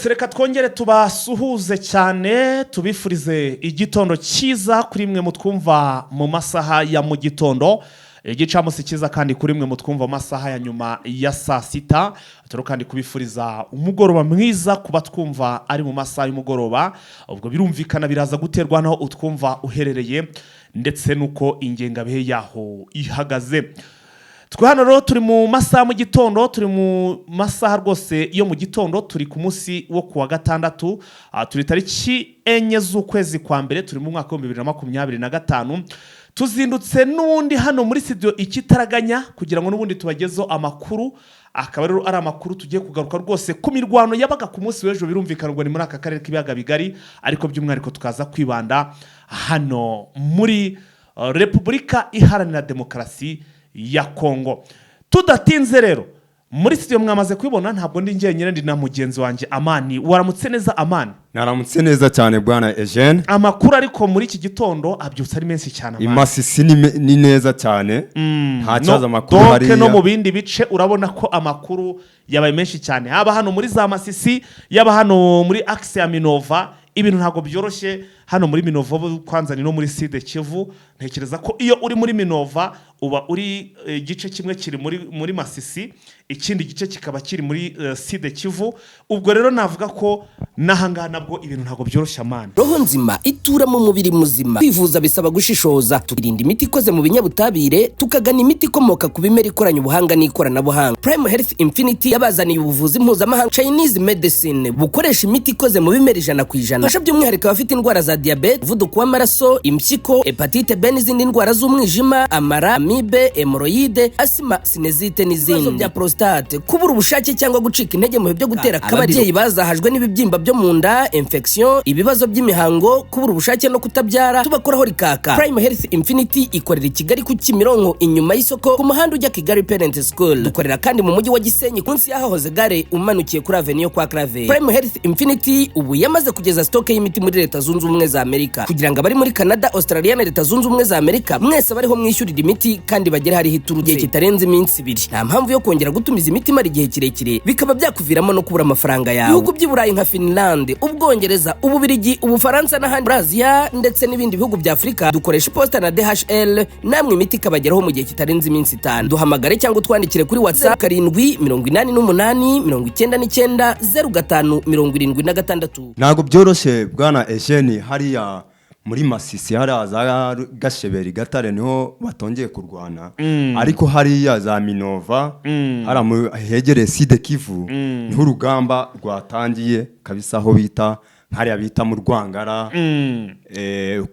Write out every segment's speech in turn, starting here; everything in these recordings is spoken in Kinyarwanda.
reka twongere tubasuhuze cyane tubifurize igitondo cyiza kuri mwe mutwumva mu masaha ya mu gitondo igicamunsi cyiza kandi kuri mwe mutwumva mu masaha ya nyuma ya saa sita kandi kubifuriza umugoroba mwiza kuba twumva ari mu masaha y'umugoroba ubwo birumvikana biraza guterwa naho utwumva uherereye ndetse nuko ingengabihe yaho ihagaze. Twe hano rero turi mu masaha mu gitondo, turi mu masaha rwose yo mu gitondo, turi ku munsi wo kuwa gatandatu, turi tariki 4 z'ukwezi kwa mbere, turi mu mwaka wa 2025. Tuzindutse n'undi hano muri studio ikitaraganya kugira ngo n'ubundi tubagezo amakuru, akaba rero ari amakuru tugiye kugaruka rwose ku mirwano yabaga ku munsi w'ejo birumvikana ngo ni muri aka karere k'ibiyaga bigari, ariko by'umwihariko tukaza kwibanda hano muri Repubulika Iharanira Demokarasi ya Kongo. Tudatinze rero muri studio mwamaze kwibona, ntabwo ndi njyenyine, ndi na mugenzi wanjye Amani. Waramutse neza Amani? Naramutse neza cyane bwana Eugene. Amakuru ariko muri iki gitondo abyutse ari menshi cyane Amani. Imasisi ni neza cyane. Nta cyaza amakuru hari. Doke no mu bindi bice urabona ko amakuru yabaye menshi cyane. Haba hano muri za Masisi, yaba hano muri Axe ya Minova, ibintu ntago byoroshye hano muri Minova kwanza ni no muri Sud Kivu. Ntekereza ko iyo uri muri Minova uba uri igice kimwe kiri muri Masisi, ikindi gice kikaba kiri muri Sud Kivu. Ubwo rero navuga ko nahanga nabwo ibintu ntago byoroshye Amani. Roho nzima itura mu mubiri muzima, kwivuza bisaba gushishoza. Tukirinda imiti ikoze mu binyabutabire, tukagana imiti ikomoka ku bimera ikoranye ubuhanga n'ikoranabuhanga. Prime Health Infinity yabazaniye ubuvuzi mpuzamahanga Chinese medicine bukoresha imiti ikoze mu bimera 100%. Fasha by'umwihariko abafite indwara za diabete, umuvuduko w'amaraso, impyiko, hepatite B n'izindi ndwara z'umwijima, amara, amibe, hemorrhoide, asima, sinezite n'izindi. Bya prostate, kubura ubushake cyangwa gucika intege mu byo gutera ababyeyi bazahajwe n'ibibyimba byo mu nda, infection, ibibazo by'imihango, kubura ubushake no kutabyara, tubakoraho rikaka. Prime Health Infinity ikorera i Kigali ku Kimironko inyuma y'isoko ku muhanda ujya Kigali Parent School. Dukorera kandi mu mujyi wa Gisenyi kunsi yahahoze gare umanukiye kuri Avenue yo kwa Clave. Prime Health Infinity ubu yamaze kugeza stock y'imiti muri Leta Zunze Ubumwe za Amerika, kugira ngo abari muri Canada, Australia na Leta Zunze Ubumwe za Amerika mwese bariho mwishyurira imiti kandi bagera hari hituruje kitarenze iminsi 2. Nta mpamvu yo kongera gutumiza imiti mari gihe kirekire bikaba byakuviramo no kubura amafaranga yawe. Ibihugu by'Iburayi nka Finland, Ubwongereza, Ububiligi, Ubufaransa n'ahandi Asia ndetse n'ibindi bihugu bya Afrika dukoresha posta na DHL, namwe imiti kabageraho mu gihe kitarenze iminsi 5. Duhamagare cyangwa twandikire kuri WhatsApp 788990576. Ntago byoroshye bwana Eugene. Hariya muri Masisi haraza Gasheberi Gatare niho batongeye kurwana, ariko hariya za Minova hegere Sud Kivu niho urugamba rwatangiye kabisa, aho bita hariya bita mu Rwangara,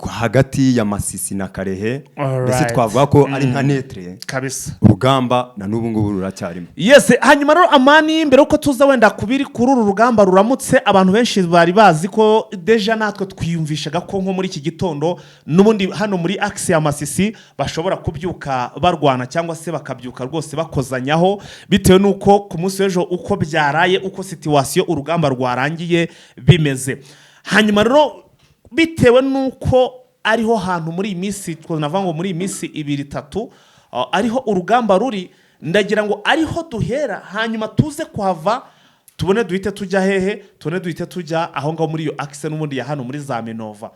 hagati ya Masisi na Karehe. Mbese twavuga ko ari nka netre kabisa urugamba na n'ubu ngubu ruracyarimo. Yes, hanyuma rero Amani, mbere uko tuza wenda kubiri kuri uru rugamba ruramutse, abantu benshi bari bazi ko deja natwe twiyumvishaga ko nko muri iki gitondo n'ubundi hano muri Axe ya Masisi bashobora kubyuka barwana cyangwa se bakabyuka rwose bakozanyaho, bitewe nuko ku munsi w'ejo uko byaraye, uko situation urugamba rwarangiye bimeze. Hanyuma rero bitewe nuko ariho hantu muri iminsi twanavuga ngo muri iminsi 2-3 ariho urugamba ruri, ndagira ngo ariho duhera, hanyuma tuze kuhava tubone duhite tujya hehe, tubone duhite tujya aho ngaho muri iyo Axe n'ubundi ya hano muri za Minova.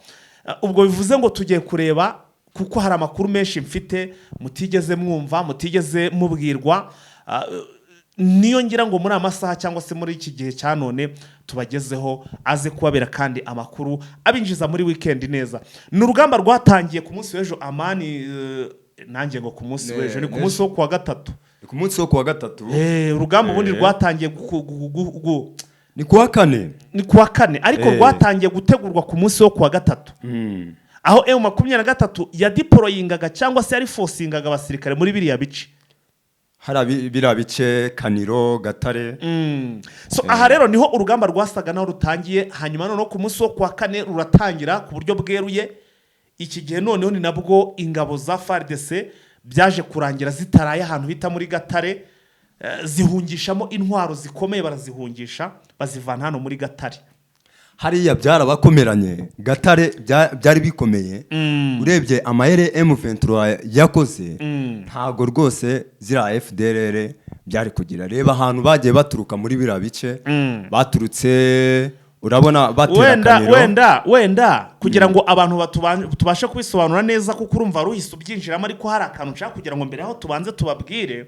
Ubwo bivuze ngo tugiye kureba, kuko hari amakuru menshi mfite mutigeze mwumva, mutigeze mubwirwa, niyo ngira ngo muri amasaha cyangwa se muri iki gihe cya none tubagezeho aze kubabera kandi amakuru abinjiza muri weekend neza. Ni urugamba rwatangiye ku munsi w'ejo Amani, nanjye ngo ku munsi w'ejo ni ku munsi wo kuwa gatatu. Ku munsi wo kuwa gatatu urugamba ubundi rwatangiye ni kuwa kane. Ni kuwa kane, ariko rwatangiye gutegurwa ku munsi wo kuwa gatatu. Aho M23 ya deployingaga cyangwa se yari forcingaga abasirikare muri biriya bice. Biriya bice Kaniro, Gatare. So aha rero niho urugamba rwasaga naho rutangiye, hanyuma noneho ku munsi wo kuwa kane ruratangira ku buryo bweruye. Iki gihe noneho ni nabwo ingabo za FARDC byaje kurangira zitaraye ahantu bita muri Gatare, zihungishamo intwaro zikomeye, barazihungisha bazivana hano muri Gatare. Hariya byarabakomeranye. Gatare byari bikomeye. Urebye amayere M23 yakoze, ntago rwose zira FDLR byari kugira. Reba ahantu bagiye baturuka muri biriya bice baturutse, urabona batera Kaniro. wenda kugira ngo abantu tubashe kubisobanura neza, kuko urumva ruhise ubyinjiramo, ariko hari akantu nshaka kugira ngo mbere aho tubanze tubabwire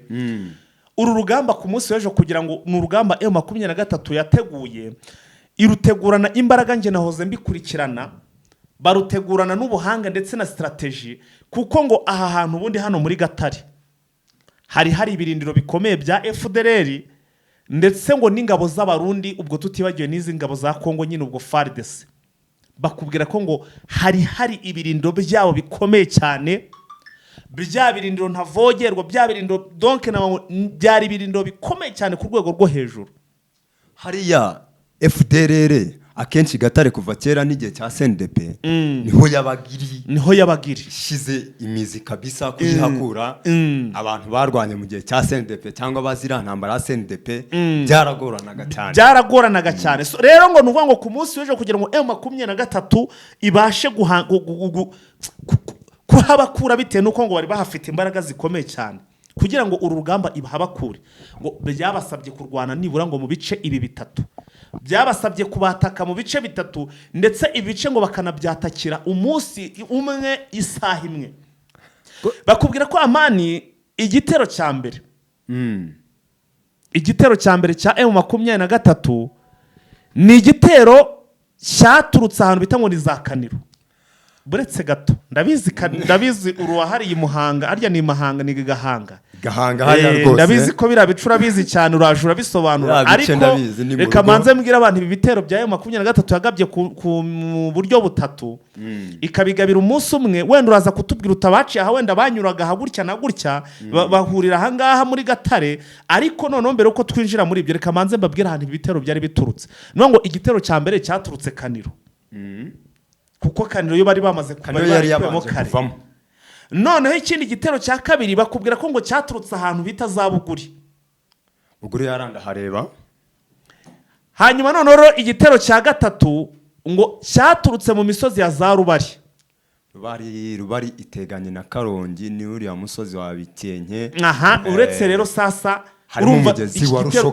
uru rugamba ku munsi w'ejo, kugira ngo ni urugamba M23 yateguye, irutegurana imbaraga. Nge nahoze mbikurikirana, barutegurana n'ubuhanga ndetse na strategy, kuko ngo aha hantu ubundi hano muri Gatare hari ibirindiro bikomeye bya FDLR ndetse ngo n'ingabo z'abarundi, ubwo tutibagiwe n'izi ngabo za Kongo nyine, ubwo FARDC. Bakubwira ko ngo hari ibirindiro byabo bikomeye cyane, bya birindiro ntavogerwa, bya birindiro donc byari ibirindiro bikomeye cyane ku rwego rwo hejuru. Hariya FDLR akenshi Gatare kuva kera n'igihe cya CNDP niho yabagiri shize imizi kabisa kuyihakura. Abantu barwanye mu gihe cya CNDP cyangwa bazira ntambara ya CNDP byaragoranaga cyane. So rero ngo nuvuga ngo ku munsi w'ejo kugira ngo M23 ibashe kuhabakura bitewe nuko ngo bari bahafite imbaraga zikomeye cyane, kugira ngo uru rugamba ibahabakure, ngo byabasabye kurwana nibura ngo mu bice ibi bitatu, byabasabye kubataka mu bice bitatu, ndetse ibice ngo bakanabyatakira umunsi umwe, isaha imwe. Bakubwira ko amani igitero cya mbere cya M23 ni igitero cyaturutse ahantu bita ngo ni za Kaniro. Buretse gato ndabizi uruwahariye Muhanga, arya ni Mahanga ni Gahanga hariya rwose, ndabizi ko bira bicura bizi cyane, urajura bisobanura. Ariko reka manze mbwira abantu ibi bitero bya M23 yagabye ku buryo butatu, ikabigabira umunsi umwe. Wenda uraza kutubwira utabaciye aha, wenda banyuraga aha gutya na gutya, bahurira aha ngaha muri Gatare. Ariko noneho mbere uko twinjira muri ibyo, reka manze mbabwira ahantu ibi bitero byari biturutse. No ngo igitero cya mbere cyaturutse Kaniro, kuko Kaniro yo bari bamaze kuvamo kare. Noneho ikindi gitero cya kabiri bakubwira ko ngo cyaturutse ahantu bita za Buguri yaranda hareba. Hanyuma noneho igitero cya gatatu ngo cyaturutse mu misozi ya za Rubari iteganye na Karongi, ni uriya musozi wa Bikenke. Uretse rero sasa urumva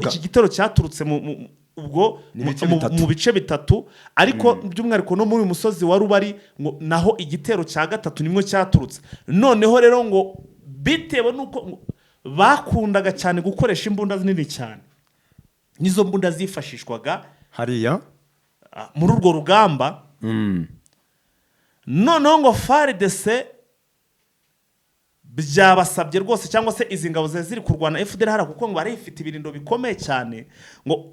iki gitero cyaturutse ubwo mu bice bitatu, ariko by'umwihariko no muri musozi wa Rubari ngo naho igitero cya gatatu nimwe cyaturutse. Noneho rero ngo bitewe nuko bakundaga cyane gukoresha imbunda nini cyane, nizo mbunda zifashishwaga hariya muri urwo rugamba. Noneho ngo FARDC byabasabye rwose, cyangwa se izi ngabo ziri kurwana FDLR, kuko ngo bari ifite ibirindo bikomeye cyane, ngo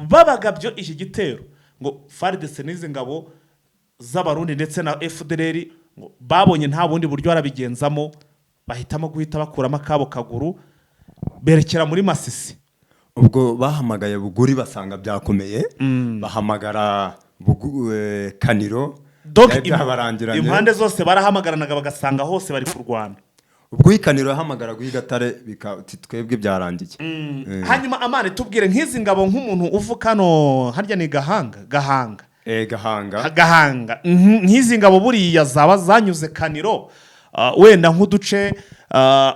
babagabyo iki gitero, ngo FARDC n'izi ngabo z'abarundi ndetse na FDLR ngo babonye nta bundi buryo barabigenzamo, bahitamo guhita bakuramo akabo kaguru berekera muri Masisi. Ubwo bahamagaye Buguri basanga byakomeye, bahamagara Kaniro, impande zose barahamagaranaga bagasanga hose bari kurwana. Ubwo Kaniro yahamagara Gatare twebwe byarangiye. Hanyuma amane tubwire nk'izi ngabo, nk'umuntu uvuka no harya ni Gahanga nk'izi ngabo buriya zaba zanyuze Kaniro, wenda nk'uduce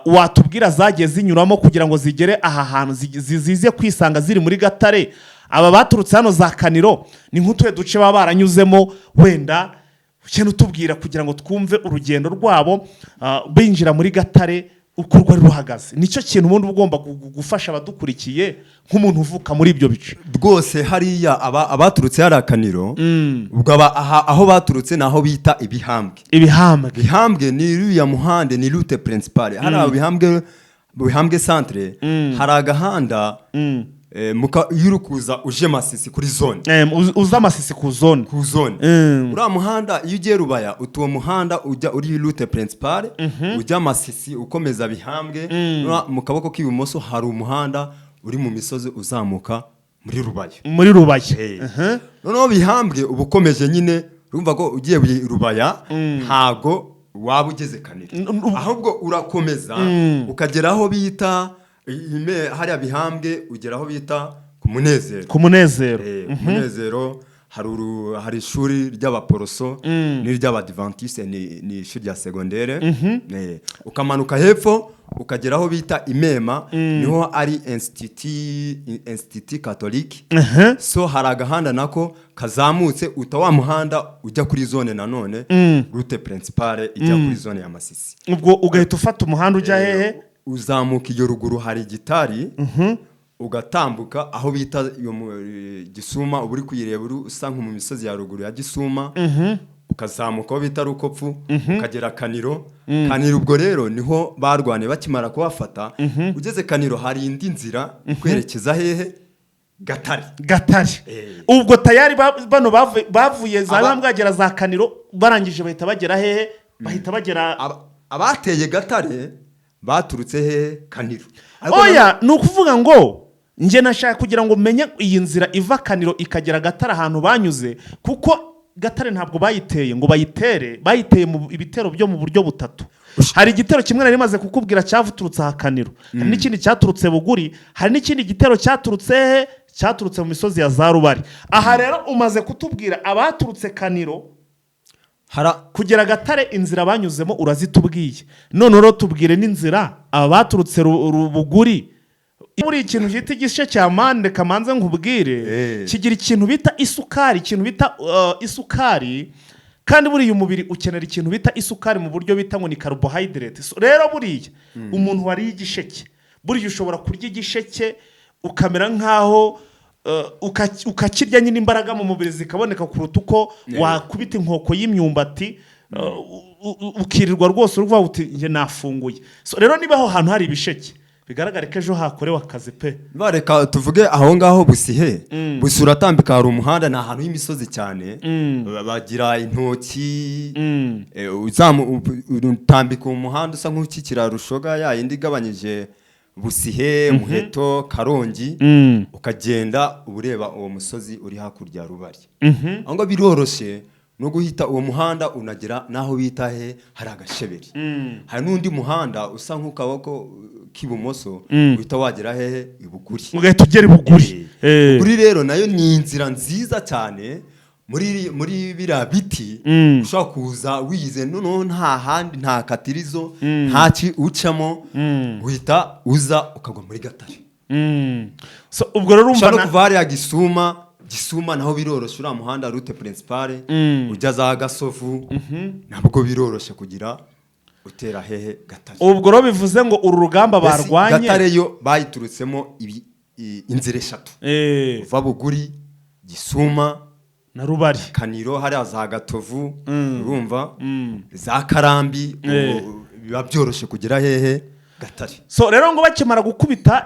watubwira zagiye zinyuramo kugira ngo zigere aha hantu zize kwisanga ziri muri Gatare. Aba baturutse hano za Kaniro ni nk'utuye duce baba baranyuzemo, wenda cyane utubwira kugira ngo twumve urugendo rwabo binjira muri Gatare uko rwari ruhagaze. Nicyo kintu ubundi ugomba gufasha abadukurikiye nk'umuntu uvuka muri ibyo bice rwose. Hariya abaturutse hari Kaniro, ubwo aho baturutse naho bita Ibihambwe ni iriya muhande, ni route principale. Hari Ibihambwe centre, hari agahanda yurukuza uje Masisi kuri zone, uza Masisi ku zone uriya muhanda iyo ugiye Rubaya, utuwo muhanda ujya uri route principale, ujya Masisi ukomeza Bihambwe. Mu kaboko k'ibumoso hari umuhanda uri mu misozi uzamuka muri Rubaya. Noneho Bihambwe uba ukomeje nyine, urumva ko ugiye Rubaya ntago waba ugeze Kaniro, ahubwo urakomeza ukagera aho bita hariya Bihambwe, ugera aho bita ku Munezero. Munezero hari ishuri ry'abaporoso n'iry'abadivantiste ni ishuri rya segondere ukamanuka hepfo ukagera aho bita Imema niho ari institut catholique so hari agahanda nako kazamutse wa muhanda ujya kuri zone nanone route principale ijya kuri zone ya Masisi ubwo ugahita ufata umuhanda ujya hehe uzamuka iyo ruguru hari gitari ugatambuka aho bita Gisuma uburi kuyireba usa nko mu misozi ya ruguru ya Gisuma ukazamuka aho bita Rukopfu ukagera Kaniro Kaniro ubwo rero niho barwane bakimara kubafata ugeze Kaniro hari indi nzira ikwerekeza hehe Gatare ubwo tayari bano bavuye za bambwagera za Kaniro barangije bahita bagera hehe bahita bagera abateye Gatare baturutse hehe Kaniro oya nukuvuga ngo nje nashaka kugira ngo menye iyi nzira iva Kaniro ikagera Gatare ahantu banyuze kuko Gatare ntabwo bayiteye ngo bayiteye mu ibitero byo mu buryo butatu hari igitero kimwe nari maze kukubwira cyavuturutse aha Kaniro hari n'ikindi cyaturutse Buguri hari n'ikindi gitero cyaturutse mu misozi ya za Rubari aha rero umaze kutubwira abaturutse Kaniro kugera Gatare inzira banyuzemo urazitubwiye none rero tubwire n'inzira abaturutse Buguri muri ikintu gita igishe cya mande kamanze nkubwire kigira ikintu bita isukari kandi buri uyu mubiri ukenera ikintu bita isukari mu buryo bita ngo ni carbohydrate rero buriya umuntu wari igisheke buriya ushobora kurya igisheke ukamera nkaho ukakirya nyine imbaraga mu mubiri zikaboneka kuruta uko wakubita inkoko y'imyumbati ukirirwa rwose uruvuga uti nge nafunguye rero niba aho hantu hari ibisheke bigaragare ko ejo hakorewe akazi pe bareka tuvuge aho ngaho Busihe Busi uratambika hari umuhanda ni ahantu y'imisozi cyane bagira intoki utambika umuhanda usa nk'ukikira Rushoga yindi igabanyije Busihe Muheto Karongi ukagenda ureba uwo musozi uri hakurya Rubari aho ngo biroroshe no guhita uwo muhanda unagera naho bita he hari agasheberi hari n'undi muhanda usa nk'ukaboko k'ibumoso uhita wagera hehe Ibuguri ugahita ugera Ibuguri Ibuguri rero nayo ni inzira nziza cyane muri biriya biti ushobora kuza wize noneho nta handi nta katirizo ntaki ucamo uhita uza ukagwa muri Gatare ubwo rero urumva no kuva hariya Gisuma naho biroroshe uriya muhanda route principale ujya za Gasovu nabwo biroroshe kugira utera hehe Gatare ubwo rero bivuze ngo uru rugamba barwanye Gatare yo bayiturutsemo inzira eshatu uva Buguri Gisuma na Rubari Kaniro hariya za Gatovu urumva za Karambi biba byoroshe kugira hehe Gatare rero ngo bakimara gukubita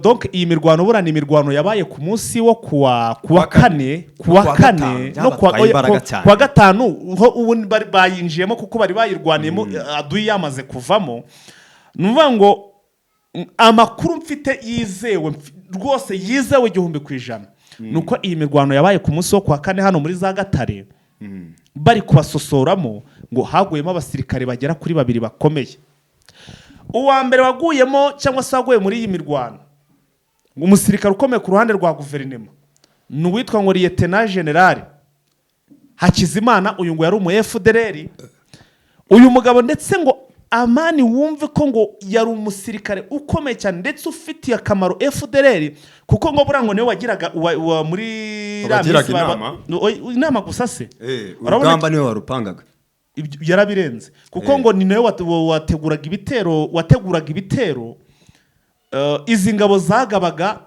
donc iyi mirwano burana imirwano yabaye ku munsi wo kuwa kane no kuwa gatanu ubu bayinjiyemo kuko bari bayirwaniyemo aduyi yamaze kuvamo nuvuga ngo amakuru mfite yizewe rwose yizewe 100% nuko iyi mirwano yabaye ku munsi wo kuwa kane hano muri za Gatare bari kubasosoramo ngo haguyemo abasirikare bagera kuri 2 bakomeye uwa mbere waguyemo cyangwa se waguye muri iyi mirwano umusirikare ukomeye ku ruhande rwa guverinema ni uwitwa ngo Lieutenant General Hakizimana uyu ngo yari umu FDLR uyu mugabo ndetse ngo amani wumve ko ngo yari umusirikare ukomeye cyane ndetse ufitiye akamaro FDLR kuko ngo burango niwe wagiraga muri inama gusa se urugamba niwe warupangaga yarabirenze kuko ngo ni nawe wateguraga ibitero izi ngabo zagabaga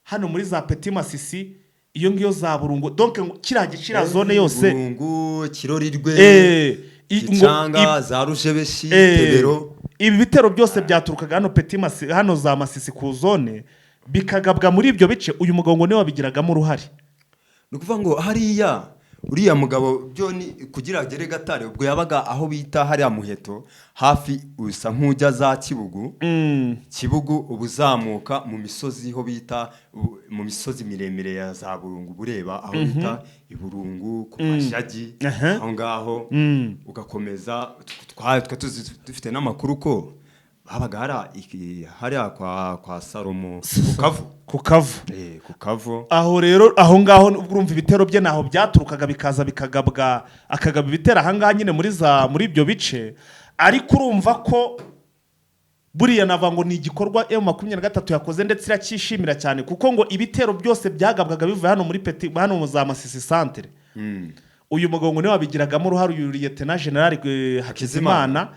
hano muri za Petit Masisi iyo ngiyo za Burungu donc kiriya gicira zone yose Burungu Kirorirwe Gicanga za Rushebeshi Tebero ibi bitero byose byaturukaga hano Petit Masisi hano za Masisi ku zone bikagabwa muri ibyo bice uyu mugabo ngo niwe wabigiragamo uruhare nukuvuga ngo hariya uriya mugabo byo ni kugira agere Gatare ubwo yabaga aho bita hariya Muheto hafi usa nk'ujya za Kibugu ubuzamuka mu misozi ho bita mu misozi miremire ya za Burungu bureba aho bita Iburungu ku Mashagi aho ngaho ugakomeza dufite n'amakuru ko habaga hariya kwa Salomo ku kavu aho rero aho ngaho urumva ibitero bye naho byaturukaga bikaza bikagabwa akagaba ibitero ahangaha nyine muri ibyo bice, ariko urumva ko buriya nava ngo ni igikorwa M23 yakoze ndetse iracyishimira cyane, kuko ngo ibitero byose byagabwaga bivuye hano muri hano mu za Masisi centre. Uyu mugabo ngo niwe wabigiragamo uruhare, uyu Lieutenant General Hakizimana.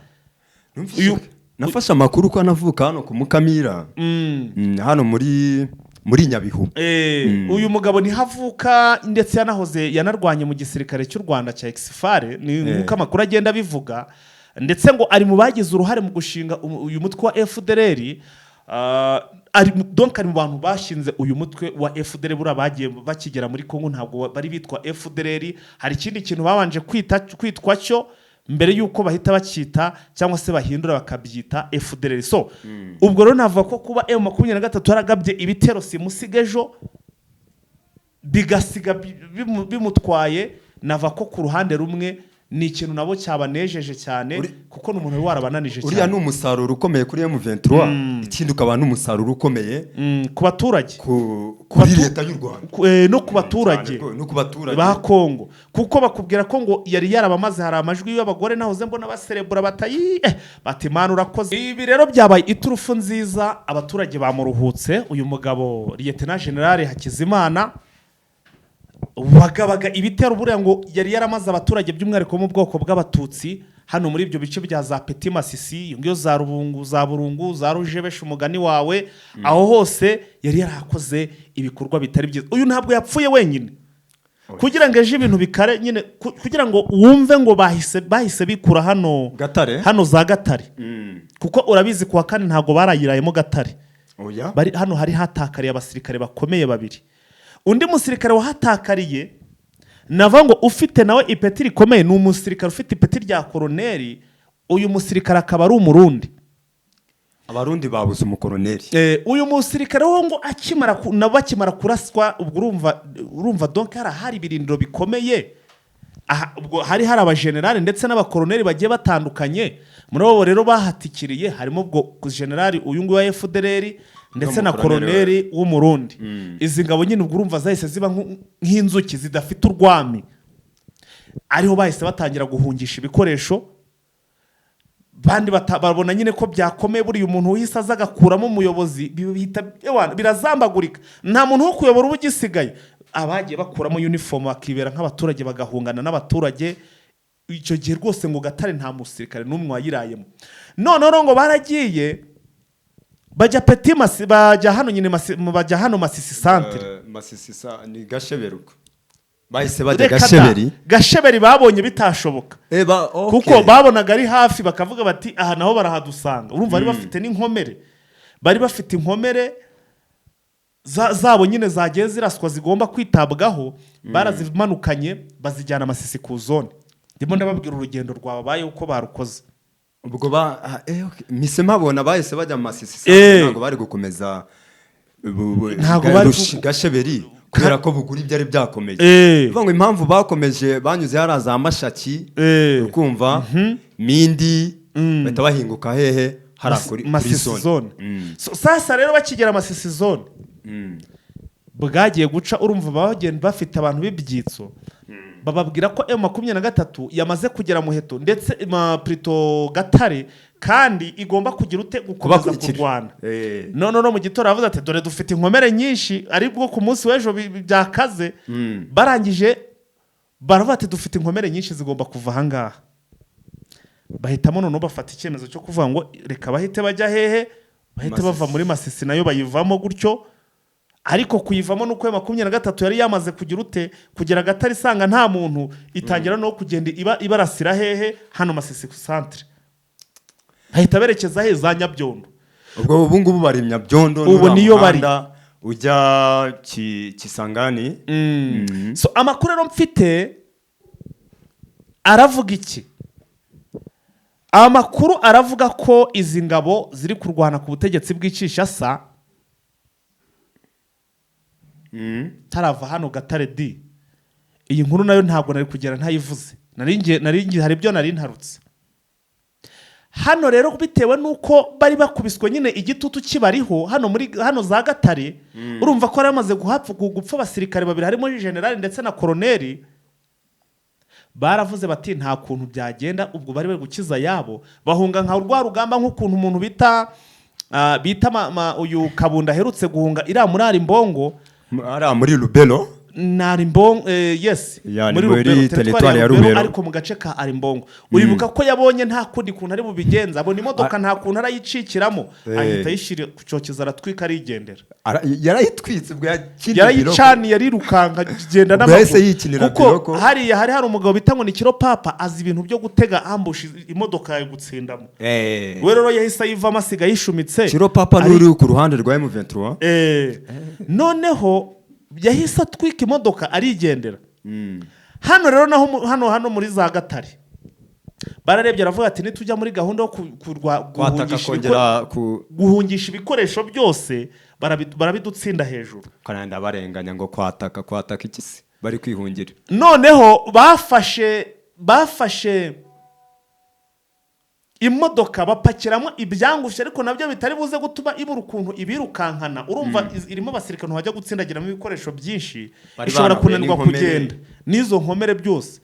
Nafashe amakuru ko anavuka hano ku Mukamira, hano muri Nyabihu. Uyu mugabo nihavuka ndetse yanarwanye mu gisirikare cy'u Rwanda cya Exfare, ni nkuko amakuru agenda bivuga, ndetse ngo ari mu bagize uruhare mu gushinga uyu mutwe wa FDLR. Ari mu bantu bashinze uyu mutwe wa FDLR, bura bagiye bakigera muri Kongo ntabwo bari bitwa FDLR, hari ikindi kintu babanje kwitwa cyo mbere yuko bahita bakita cyangwa se bahindura bakabyita FDLR. So ubwo rero navuga ko kuba M23 yaragabye ibitero simusigejo bigasiga bimutwaye, nava ko ku ruhande rumwe ni ikintu nabo cyabanejeje cyane, kuko n'umuntu warabananije cyane. Uriya ni umusaruro ukomeye kuri M23, ikindi ukaba n'umusaruro ukomeye ku baturage, kuri leta y'u Rwanda no ku baturage ba Kongo, kuko bakubwira ko ngo yari yarabamaze. Hari amajwi y'abagore nahoze mbona baserebura bati Mana urakoze. Ibi rero byabaye iturufu nziza, abaturage bamuruhutse. Uyu mugabo Lieutenant General Hakizimana wagabaga ibitero buriya ngo yari yaramaze abaturage by'umwihariko mu bwoko bw'abatutsi hano muri ibyo bice bya za Petit Masisi, ngiyo za Rubungu, za Burungu, za Rujebesha umugani wawe, aho hose yari yarakoze ibikorwa bitari byiza. Uyu ntabwo yapfuye wenyine, kugira ngo ejo ibintu bikare nyine, kugira ngo wumve ngo bahise bikura hano za Gatare, kuko urabizi kuwa kane ntabwo barayirayemo Gatare. Bari hano hari hatakariye abasirikare bakomeye babiri. Undi musirikare wahatakariye nava ngo ufite nawe ipeti rikomeye, ni umusirikare ufite ipeti rya koroneri. Uyu musirikare akaba ari Umurundi. Abarundi babuze umukoroneri. Uyu musirikare wo ngo bakimara kuraswa, ubwo urumva donc hari ibirindiro bikomeye. Ubwo hari abajenerali ndetse n'abakoroneri bagiye batandukanye. Muri abo rero bahatikiriye harimo ubwo generali uyu nguyu wa FDLR ndetse na koroneri w'Umurundi. Izi ngabo nyine ubwo urumva zahise ziba nk'inzuki zidafite urwami, ariho bahise batangira guhungisha ibikoresho. Bandi babona nyine ko byakomeye, buri umuntu wihise aza agakuramo umuyobozi birazambagurika, nta muntu wo kuyobora uba ugisigaye. Abagiye bakuramo uniform bakibera nk'abaturage bagahungana n'abaturage. Icyo gihe rwose ngo Gatare nta musirikare n'umwe wayirayemo. None ngo baragiye bajya Petit Masisi, bajya hano nyine bajya hano Masisi centre. Masisi ni Gasheberuka. Bahise bajya Gasheberi babonye bitashoboka. Kuko babonaga ari hafi, bakavuga bati aha naho barahadusanga. Urumva bari bafite n'inkomere. Bari bafite inkomere zabo nyine zagiye ziraswa zigomba kwitabwaho, barazimanukanye bazijyana Masisi ku zone. Ndimo ndababwira urugendo rwababaye uko barukoze. Ubwo mise mabona bahise bajya Masisi, ntabwo bari gukomeza Gasheberi kubera ko buguri byari byakomeye. Bivuga ngo impamvu bakomeje banyuze haraza Mashaki, ukumva Mindi, bahita bahinguka hehe harakuri Masisi zone. Sasa rero bakigera Masisi zone bwagiye guca, urumva bagenda bafite abantu b'ibyitso, bababwira ko M23 yamaze kugera Muheto ndetse Prito Gatare, kandi igomba kugira gukomeza kurwana. No mu gitoro avuze ati dore dufite inkomere nyinshi, aribwo ku munsi w'ejo byakaze. Barangije baravuga ati dufite inkomere nyinshi zigomba kuva ahangaha. Bahitamo none bafata icyemezo cyo kuvuga ngo reka bahite bajya hehe, bahite bava muri Masisi nayo bayivamo gutyo. Ariko kuyivamo nuko M23 yari yamaze kugira Gatare isanga nta muntu, itangira no kugenda ibarasira hehe hano Masisi centre. Bahita berekeza he za Nyabyondo. Ubwo ubu ngubu bari Nyabyondo, ubu niyo bari ujya Kisangani. So amakuru rero mfite aravuga iki? Amakuru aravuga ko izi ngabo ziri kurwana ku butegetsi bw'Icishasa tarava hano Gatare D. Iyi nkuru nayo ntabwo nari kugera ntayivuze. Hari ibyo nari ntarutse. hano rero bitewe n'uko bari bakubiswe nyine igitutu kibariho hano za Gatare urumva ko yaramaze gupfa abasirikare babiri harimo generali ndetse na koroneri. Baravuze bati nta kuntu byagenda, ubwo bari bari gukiza yabo bahunga nka rwa rugamba nk'ukuntu umuntu bita uyu Kabunda aherutse guhunga iriya muri Arimbongo, muri Lubero Narimbongo yes muri teritwari ya Rubero ariko mu gace ka Arimbongo. Uribuka ko yabonye nta kundi kuntu ari bubigenza, abona imodoka nta kuntu arayicikiramo ahita yishira kucokeza aratwika arigendera. Yarayitwitse bwa yarayicani yarirukanka kigenda n'amaguru kuko hari umugabo bita ngo ni Kiro Papa azi ibintu byo gutega ambush imodoka yayo gutsindamo. We rero yahise yivamo asiga yishumitse. Kiro Papa n'uri ku ruhande rwa M23 noneho yahise atwika imodoka arigendera. Hano rero hano muri za Gatare bararebye aravuga ati nitujya muri gahunda yo guhungisha ibikoresho byose barabidutsinda hejuru. Kananda barenganya ngo kwataka ikisi bari kwihungira. Noneho bafashe imodoka bapakiramo ibyangushe ariko nabyo bitari buze gutuma ibura ukuntu ibirukankana. Urumva irimo abasirikare bajya gutsindagiramo ibikoresho byinshi ishobora kunanirwa kugenda n'izo nkomere byose.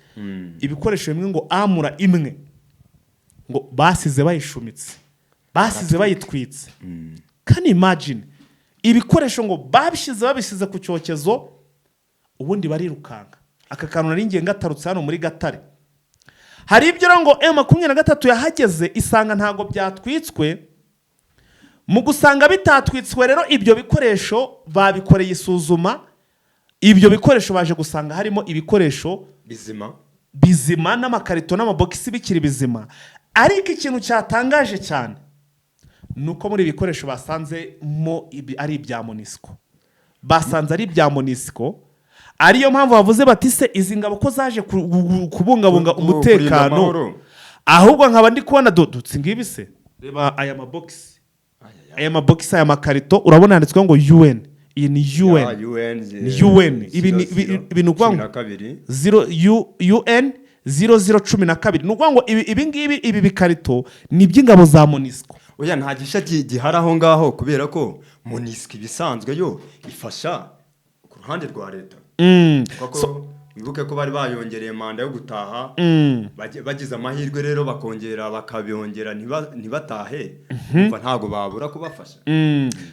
Ibikoresho bimwe ngo amura imwe ngo basize bayishumitse, basize bayitwitse. Can imagine ibikoresho ngo babishyize ku cyokezo ubundi barirukanka. Aka kantu nari ngiye ngatarutse hano muri Gatare. Hari ibyo ngo M23 yahageze isanga ntago byatwitswe. Mu gusanga bitatwitswe rero ibyo bikoresho babikoreye isuzuma. Ibyo bikoresho baje gusanga harimo ibikoresho bizima n'amakarito n'amabokisi bikiri bizima. Ariko ikintu cyatangaje cyane nuko muri ibikoresho basanzemo ari ibya MONUSCO. Basanze ari ibya MONUSCO. Ariyo mpamvu bavuze bati se izi ngabo ko zaje kubungabunga umutekano ahubwo nkaba ndi kubona dutse ngibi se reba aya mabox aya makarito urabona handitswe ngo UN. Iyi ni UN ibi nukuvuga ngo UN 0012 nukuvuga ngo ibi bikarito ni by'ingabo za MONUSCO. Oya nta gisha giharaho ngaho kubera ko MONUSCO ibisanzwe yo ifasha ku ruhande rwa leta. Wibuke ko bari bayongereye manda yo gutaha bagize amahirwe rero bakongera bakabyongera ntibatahe ntago babura kubafasha.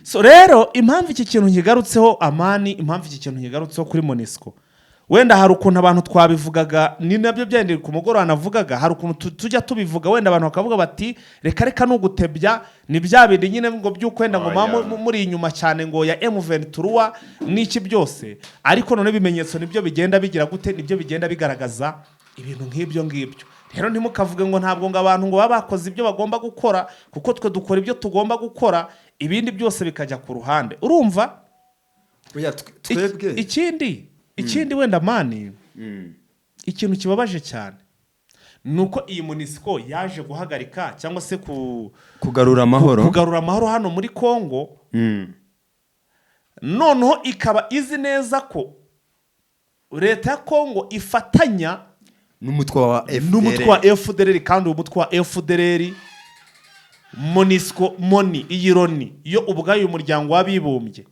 So rero impamvu iki kintu nkigarutseho Amani, impamvu iki kintu nkigarutseho kuri MONUSCO wenda hari ukuntu abantu twabivugaga ni nabyo byendeye ku mugoro anavugaga hari ukuntu tujya tubivuga wenda abantu bakavuga bati reka n'ugutebya ni bya bindi nyine ngo by'ukwenda ngo muri inyuma cyane ngo ya M23 n'iki byose ariko none bimenyetso nibyo bigenda bigira gute nibyo bigenda bigaragaza ibintu nk'ibyo rero ntimukavuge ngo ntabwo ngo abantu ngo babakoze ibyo bagomba gukora kuko twe dukora ibyo tugomba gukora ibindi byose bikajya ku ruhande urumva ikindi wenda mani ikintu kibabaje cyane nuko iyi MONUSCO yaje guhagarika cyangwa se kugarura amahoro hano muri Kongo. Noneho ikaba izi neza ko leta ya Kongo ifatanya n'umutwe wa FDLR kandi umutwe wa FDLR MONUSCO iyi Loni yo ubwayo umuryango w'abibumbye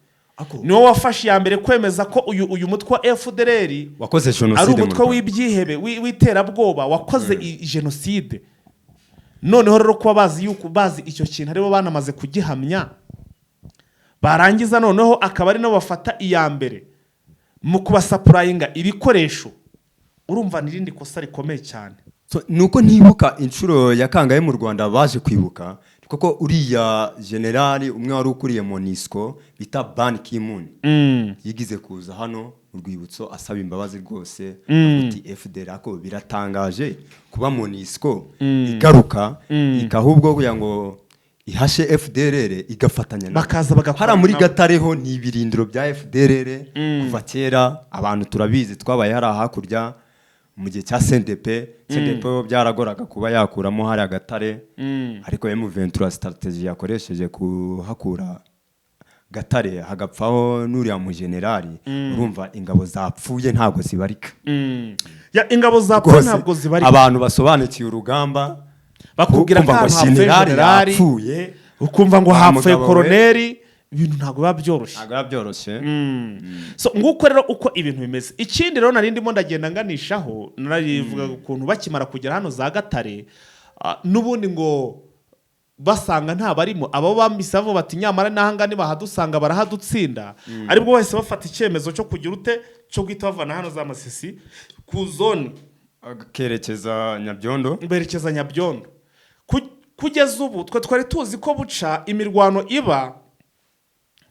niwo wafashe ya mbere kwemeza ko uyu mutwe wa FDLR wakoze genocide ari umutwe w'ibyihebe witerabwoba wakoze genocide. Noneho rero kuba bazi icyo kintu aribo banamaze kugihamya barangiza noneho akaba ari no bafata iya mbere mu kubasapurayinga ibikoresho urumva nirindi kosa rikomeye cyane. Nuko ntibuka inshuro yakangaye mu Rwanda baje kwibuka kuko uriya generali umwe wari ukuriye MONUSCO bita Ban Ki-moon yigize kuza hano urwibutso asaba imbabazi rwose ati FDLR ko biratangaje kuba MONUSCO igaruka ikahubwo kugira ngo ihashe FDLR igafatanya bakaza hara muri Gatareho ni ibirindiro bya FDLR kuva kera abantu turabizi twabaye hari hakurya mu gihe cya CNDP byaragoraga kuba yakuramo hari Gatare ariko M23 strategy yakoresheje kuhakura Gatare hagapfaho n'uriya mu generali urumva ingabo zapfuye ntabwo zibarika ingabo zapfuye ntabwo zibarika abantu basobanukiye urugamba bakubwira ko ahantu hapfuye generali yapfuye ukumva ngo wa hapfuye mugabo we. koroneri, ibintu ntabwo biba byoroshye. ntabwo biba byoroshye. So nguko rero uko ibintu bimeze. Ikindi rero nari ndimo ndagenda nganishaho, narivuga ukuntu bakimara kugera hano za Gatare, n'ubundi ngo basanga nta barimo abo bambise abo bati nyamara nahanga ni bahadusanga barahadutsinda, aribwo wese bafata icyemezo cyo kugira ute cyo guhita bavana hano za Masisi ku zone kerekeza Nyabyondo, berekeza Nyabyondo. Kugeza ubu twe twari tuzi ko buca imirwano iba,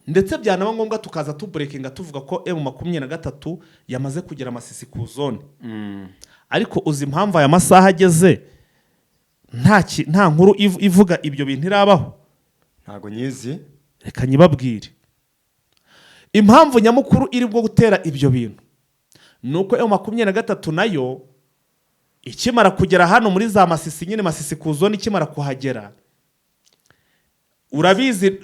ndetse byanaba ngombwa tukaza tuburekinga tuvuga ko M23 yamaze kugera Masisi ku zone. Ariko uzi impamvu aya masaha ageze nta nkuru ivuga ibyo bintu irabaho? ntago nyizi. Reka nyibabwire. Impamvu nyamukuru iri bwo gutera ibyo bintu nuko M23 nayo ikimara kugera hano muri za Masisi, nyine Masisi ku zone ikimara kuhagera, urabizi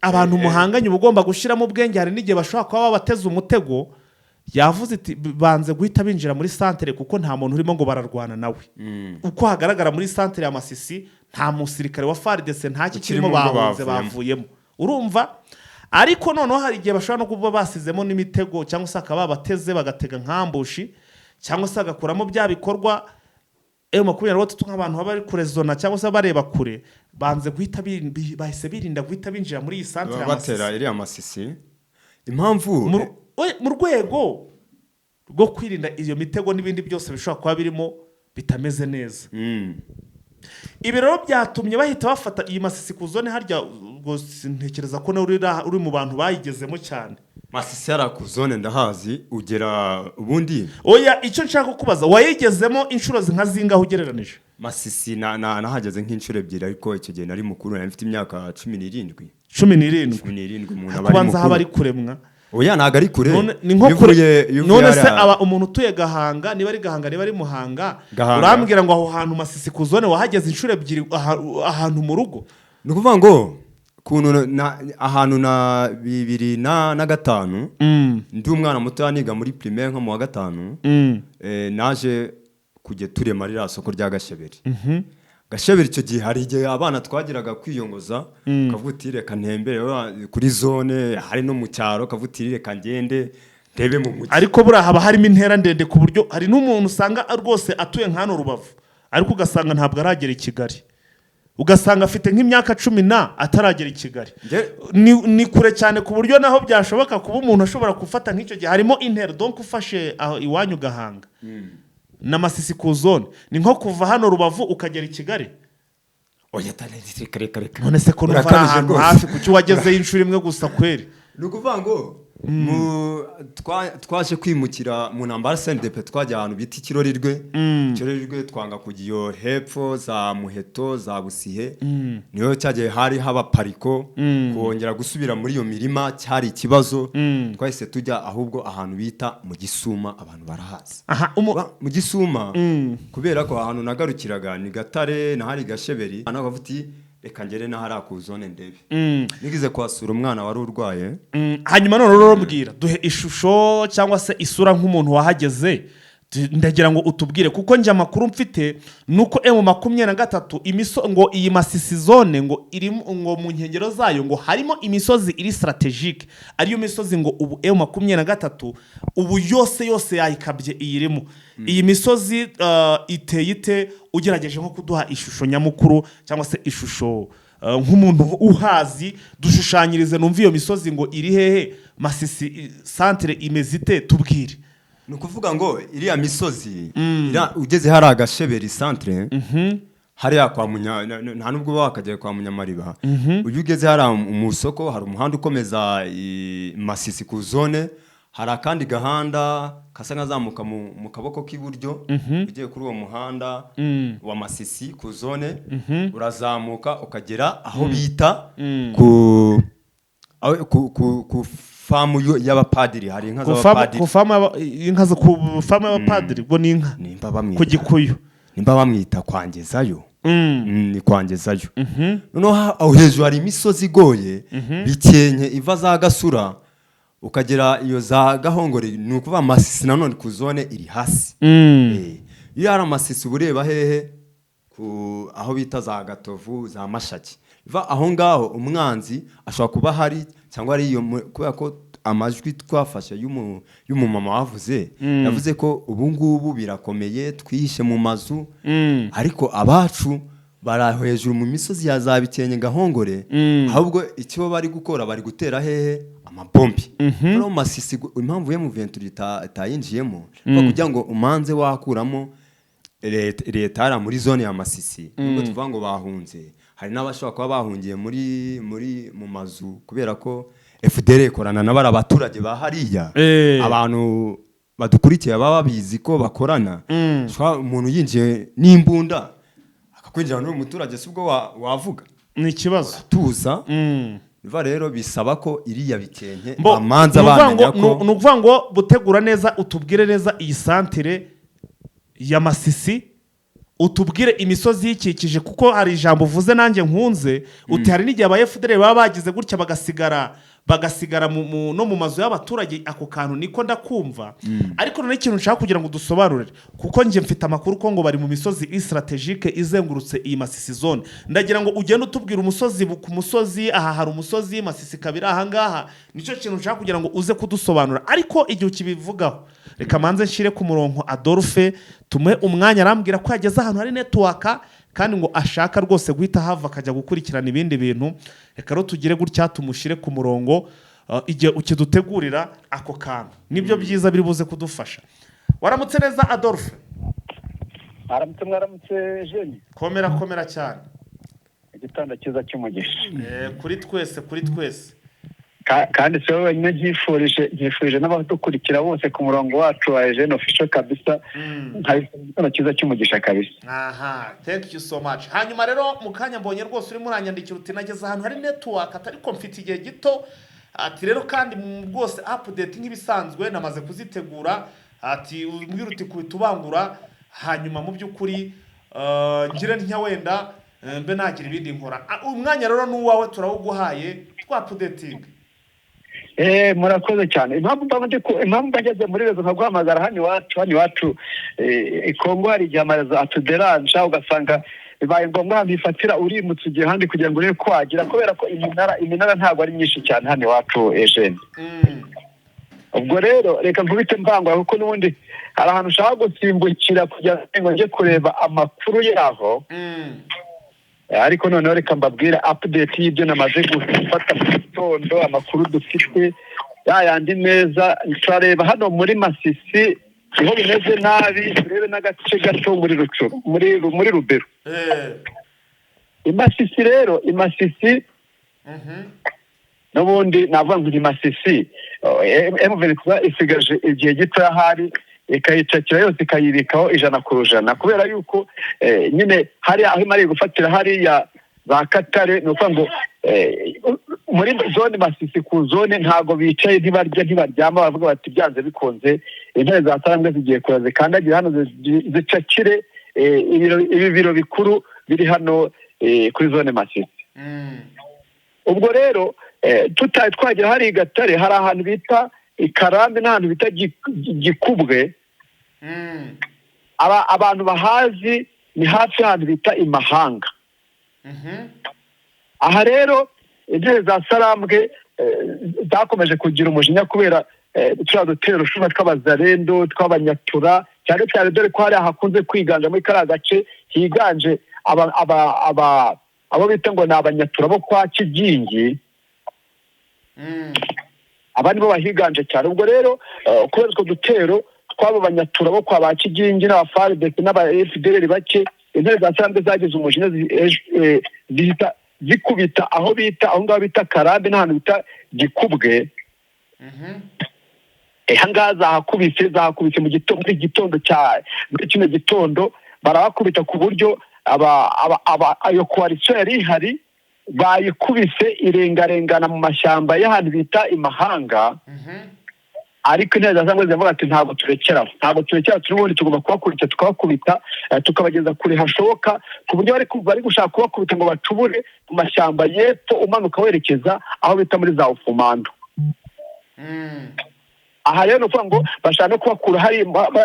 abantu muhanganye ubugomba gushiramo ubwenge. Hari n'igihe bashobora kuba babateze umutego, yavuze iti banze guhita binjira muri santere kuko nta muntu urimo ngo bararwana nawe. Uko hagaragara muri santere ya Masisi nta musirikare wa FARDC nta kirimo bahunze bavuyemo, urumva. Ariko noneho hari igihe bashobora no kuba basizemo n'imitego, cyangwa se akaba bateze bagatega nkambushi, cyangwa se agakuramo bya bikorwa M23 nk'abantu baba bari kure zona cyangwa se bareba kure, banze guhita bahise birinda guhita binjira muri iyi santere ya Masisi, batera iri ya Masisi. Impamvu mu rwego rwo kwirinda iyo mitego n'ibindi byose bishobora kuba birimo bitameze neza. Ibi rero byatumye bahita bafata iyi Masisi ku zone. Harya ubwo sintekereza ko uri mu bantu bayigezemo cyane. Masisi yara ku zone ndahazi, ugera ubundi. Oya, icyo nshaka kubaza, wayigezemo inshuro nka zingaho ugereranije? Masisi nahageze nk'inshuro ebyiri, ariko icyo gihe nari mukuru, nari mfite imyaka 17. 17 umuntu aba kubanza haba ari kuremwa. Oya ntago ari kure. None se aba umuntu utuye Gahanga, niba ari Gahanga niba ari Muhanga, urambwira ngo aho hantu Masisi ku zone wahageze inshuro ebyiri ahantu mu rugo? Nukuvuga ngo kuntu ahantu na 2005 ndi umwana muto niga muri primaire nko mu wa 5, naje kujye turema rira soko rya Gasheberi. Gasheberi icyo gihe hari igihe abana twagiraga kwiyongoza, kavutire kanembere kuri zone, hari no mu cyaro kavutire kangende ndebe mu mujyi. Ariko bura haba harimo intera ndende ku buryo hari n'umuntu usanga rwose atuye nk'hano Rubavu, ariko ugasanga ntabwo aragera i Kigali, ugasanga afite nk'imyaka 10 ataragera i Kigali. Ni kure cyane ku buryo naho byashoboka kuba umuntu ashobora gufata nk'icyo gihe harimo intera. Donc ufashe aho iwanyu Gahanga na Masisi ku zone ni nko kuva hano Rubavu ukagera i Kigali. Oya kare. None se ko numva ahantu hafi kuki wageze inshuro imwe gusa kweri? Nukuvuga ngo twaje kwimukira mu ntambara CNDP, twajya ahantu bita Kirorirwe, twanga kugiyo hepfo za Muheto za Busihe, niyo cyagiye hari haba pariko, kongera gusubira muri iyo mirima cyari ikibazo. Twahise tujya ahubwo ahantu bita mu Gisuma, abantu barahazi. Mu Gisuma kubera ko ahantu nagarukiraga ni Gatare na hari Gasheberi, anabavuti reka ngere na hari ku zone ndebe. Nigize kwasura umwana wari urwaye. Hanyuma none urambwira duhe ishusho cyangwa se isura nk'umuntu wahageze, ndagira ngo utubwire kuko nje amakuru mfite nuko M23 ngo iyi Masisi zone ngo iri ngo mu nkengero zayo ngo harimo imisozi iri strategique, ariyo misozi ngo ubu M23 ubu yose yayikabye iyirimo. Iyi misozi iteye ite ugerageje nko kuduha ishusho nyamukuru cyangwa se ishusho nk'umuntu uhazi, dushushanyirize numva iyo misozi ngo iri hehe, Masisi centre imezite tubwire. Nukuvuga ngo iriya misozi ugeze hari Agasheberi centre, hari kwa nta nubwo bakajya kwa Munyamariba. Uyu ugeze hari umusoko, hari umuhanda ukomeza Masisi ku zone, hari akandi gahanda kasa nkazamuka mu kaboko k'iburyo, ugiye kuri uwo muhanda wa Masisi ku zone, urazamuka ukagera aho bita ku famu y'abapadiri. Hari inka z'abapadiri, ku famu y'abapadiri ngo ni inka nimba bamwita ku Gikuyu, nimba bamwita kwangezayo. Ni kwangezayo. Noneho aho hejuru hari imisozi igoye bikenye iva za Gasura ukagera iyo za Gahongore. Ni ukuvuga Masisi nanone ku zone iri hasi. Iyo hari Masisi ureba hehe aho bita za Gatovu za Mashaki biva aho ngaho umwanzi ashobora kuba hari cyangwa ari iyo kubera ko amajwi twafashe y'umumama wavuze yavuze ko ubu ngubu birakomeye twihishe mu mazu ariko abacu bari hejuru mu misozi ya za Bikenke Gahongore ahubwo icyo bari gukora bari gutera hehe amabombi no Masisi impamvu ye mu M23 itayinjiyemo kugira ngo umanze wakuramo leta ara muri zone ya Masisi ubwo tuvuga ngo bahunze hari n'abashobora kuba bahungiye mu mazu kubera ko FDL ikorana n'abari abaturage bahariya abantu badukurikiye baba babizi ko bakorana umuntu yinjiye n'imbunda akakwinjira n'umuturage subwo wavuga ni ikibazo tuza biva rero bisaba ko iriya Bikenke bamanza bamenya ko nukuvuga ngo butegura neza utubwire neza iyi santere ya Masisi utubwire imisozi yikikije kuko hari ijambo uvuze nanjye nkunze uti hari n'igihe aba FDL baba bagize gutya bagasigara no mu mazu y'abaturage ako kantu niko ndakumva ariko none ikintu nshaka kugira ngo dusobanurire kuko nje mfite amakuru ko ngo bari mu misozi strategique izengurutse iyi Masisi zone ndagira ngo ugende utubwira umusozi ku musozi aha hari umusozi Masisi kabiri aha ngaha nico kintu nshaka kugira ngo uze kudusobanura ariko igihe ukibivugaho reka manze nshire ku murongo Adolphe tumuhe umwanya arambwira ko yageze ahantu hari network kandi ngo ashaka rwose guhita hava akajya gukurikirana ibindi bintu reka rero tugire gutya tumushire ku murongo igihe ukidutegurira ako kantu nibyo byiza biri buze kudufasha waramutse neza Adolphe mwaramutse Jeune komera cyane igitanda cyiza cy'umugisha kuri twese kandi se wenyine nkifurije n'abadukurikira bose ku murongo wacu wa Jeune official kabisa igitanda cyiza cy'umugisha kabisa thank you so much hanyuma rero mukanya mbonye rwose uri muranyandikira uti nageze ahantu hari network atari ko mfite igihe gito ati rero kandi rwose update nk'ibisanzwe namaze kuzitegura ati umbwira uti kubitubangura hanyuma mu by'ukuri ngire ntya wenda mbe nagira ibindi nkora umwanya rero n'uwawe turawuguhaye twapudeting murakoze cyane impamvu bageze muri rezo nkaguhamagara hano iwacu Kongo hari igihe amarezo atuderanje ugasanga bibaye ngombwa bifatira urimutse igihe handi kugira ngo urebe kwagira kubera ko iminara ntabwo ari myinshi cyane hano iwacu Eugene ubwo rero reka nkubite mbangura kuko n'ubundi hari ahantu ushaka gusimbukira kugira ngo njye kureba amakuru yaho ariko noneho reka mbabwire update y'ibyo namaze gufata mu gitondo amakuru dufite yandi neza turareba hano muri Masisi niho bimeze nabi turebe n'agace gato muri Rucuru muri Rubero Imasisi rero n'ubundi navuga ngo Masisi M23 isigaje igihe gito yahari ikayicakira yose ikayibikaho 100% kubera yuko nyine hari aho imari gufatira hariya za Katare no ngo muri zone Masisi ku zone ntago bicaye ntibaryama bavuga bati byanze bikonze intare za Sarambwe zigiye kuraze kandagira hano zicakire ibi biro bikuru biri hano kuri zone Masisi ubwo rero tutaye twagira hari Gatare hari ahantu bita Ikarambi n'ahantu bita Gikubwe abantu bahazi ni hafi y'ahantu bita Imahanga aha rero intare za Sarambwe zakomeje kugira umujinya kubera turiya dutero ushuma tw'abazarendo tw'abanyatura cyane cyane dore ko hari hakunze kwiganja muri kariya gace higanje abo bita ngo ni abanyatura bo kwa Kigingi abandi bo bahiganje cyane ubwo rero kubera utwo dutero tw'abo banyatura bo kwa ba Kigingi n'abafaridesi n'aba FDL bake intare za Sarambwe zagize umujinya zikubita aho ngaho bita Karambi n'ahantu bita Gikubwe ngaha zahakubise mu gitondo muri kino gitondo barabakubita ku buryo ayo koalisiyo yari ihari bayikubise irengarengana mu mashyamba y'ahantu bita Imahanga ariko intare za Sarambwe zivuga ati ntabwo turekera turubundi tugomba kubakurikira tukabakubita tukabageza kure hashoboka ku buryo bari gushaka kubakubita ngo bacubure mu mashyamba y'epfo umanuka werekeza aho bita muri za Ufumando aha rero nukuvuga ngo bashaka no kubakura hari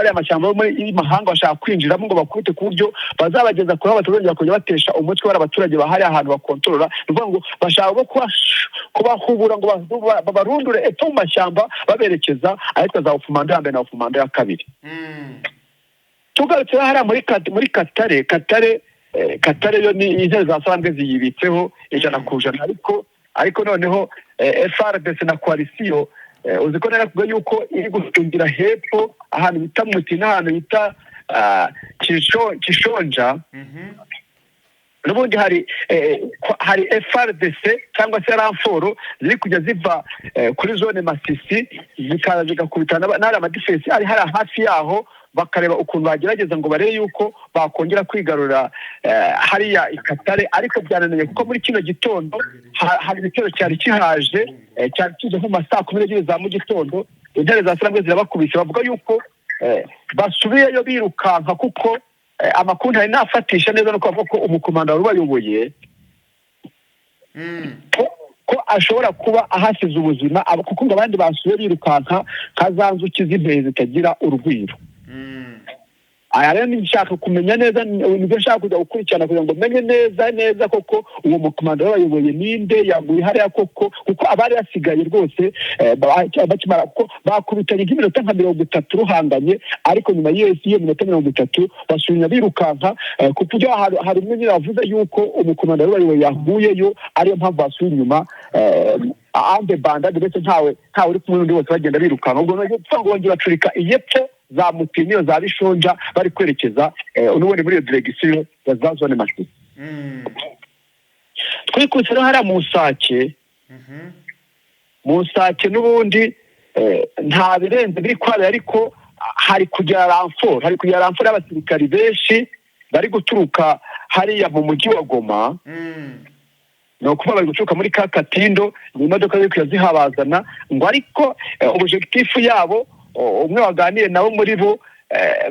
amashyamba yo muri mahanga bashaka kwinjiramo ngo bakubite ku buryo bazabageza kuri abaturage bakajya batesha umutwe wari abaturage bahari ahantu bakontorora nukuvuga ngo bashaka no kubahubura ngo babarundure epfo mu mashyamba baberekeza ahitwa za Ufumando ya mbere na Ufumando ya kabiri. Tugarutse hariya muri Katare yo ni intare za Sarambwe ziyibitseho 100%, ariko noneho FARDC na coalition uziko narakuga yuko iri gutungira hepfo ahantu bita Mutina ahantu bita Kishonja. Nubundi hari FARDC cyangwa se Ramforo ziri kujya ziva kuri zone Masisi zikaza zigakubitana n'ari amadefense ari hafi yaho bakareba ukuntu bagerageza ngo barebe yuko bakongera kwigarura hariya Ikatare, ariko byananiye kuko muri kino gitondo hari ibitero cyari kihaje cyari kije nko masaa 12 za mu gitondo. Intare za Sarambwe zirabakubise bavuga yuko basubiyeyo birukanka kuko amakuru hari nafatisha neza no kuvuga ko umukomanda warubayoboye ko ashobora kuba ahasize ubuzima kuko ngo abandi basubiye birukanka kazanzuki z'impehe zitagira urugwiro. Aya rero nishaka kumenya neza, nibyo nshaka kujya gukurikirana kugira ngo menye neza koko uwo mukomanda wabayoboye ninde yaguye hariya koko, kuko abari basigaye rwose bakimara ko bakubitanye nk'iminota nka 30 ruhanganye, ariko nyuma y'iyo minota 30 basubinya birukanka kuko hari umwe yavuze yuko umukomanda wabayoboye yaguyeyo ariyo mpamvu basubiye inyuma ande banda ndetse ntawe uri kumwe n'undi wose bagenda birukanka. Ubwo ngo bongera bacurika iyepfo za Mutiniyo za Bishonja bari kwerekeza n'ubundi muri iyo direction ya za zone Masisi. Twikutse hariya mu Sake n'ubundi nta birenze biri kwara, ariko hari kujya Ramforo y'abasirikari benshi bari guturuka hariya mu mujyi wa Goma. No kuba bari guturuka muri Katindo, ni imodoka ziri kuzihabazana ngo ariko objectif yabo umwe waganiye nabo muri bo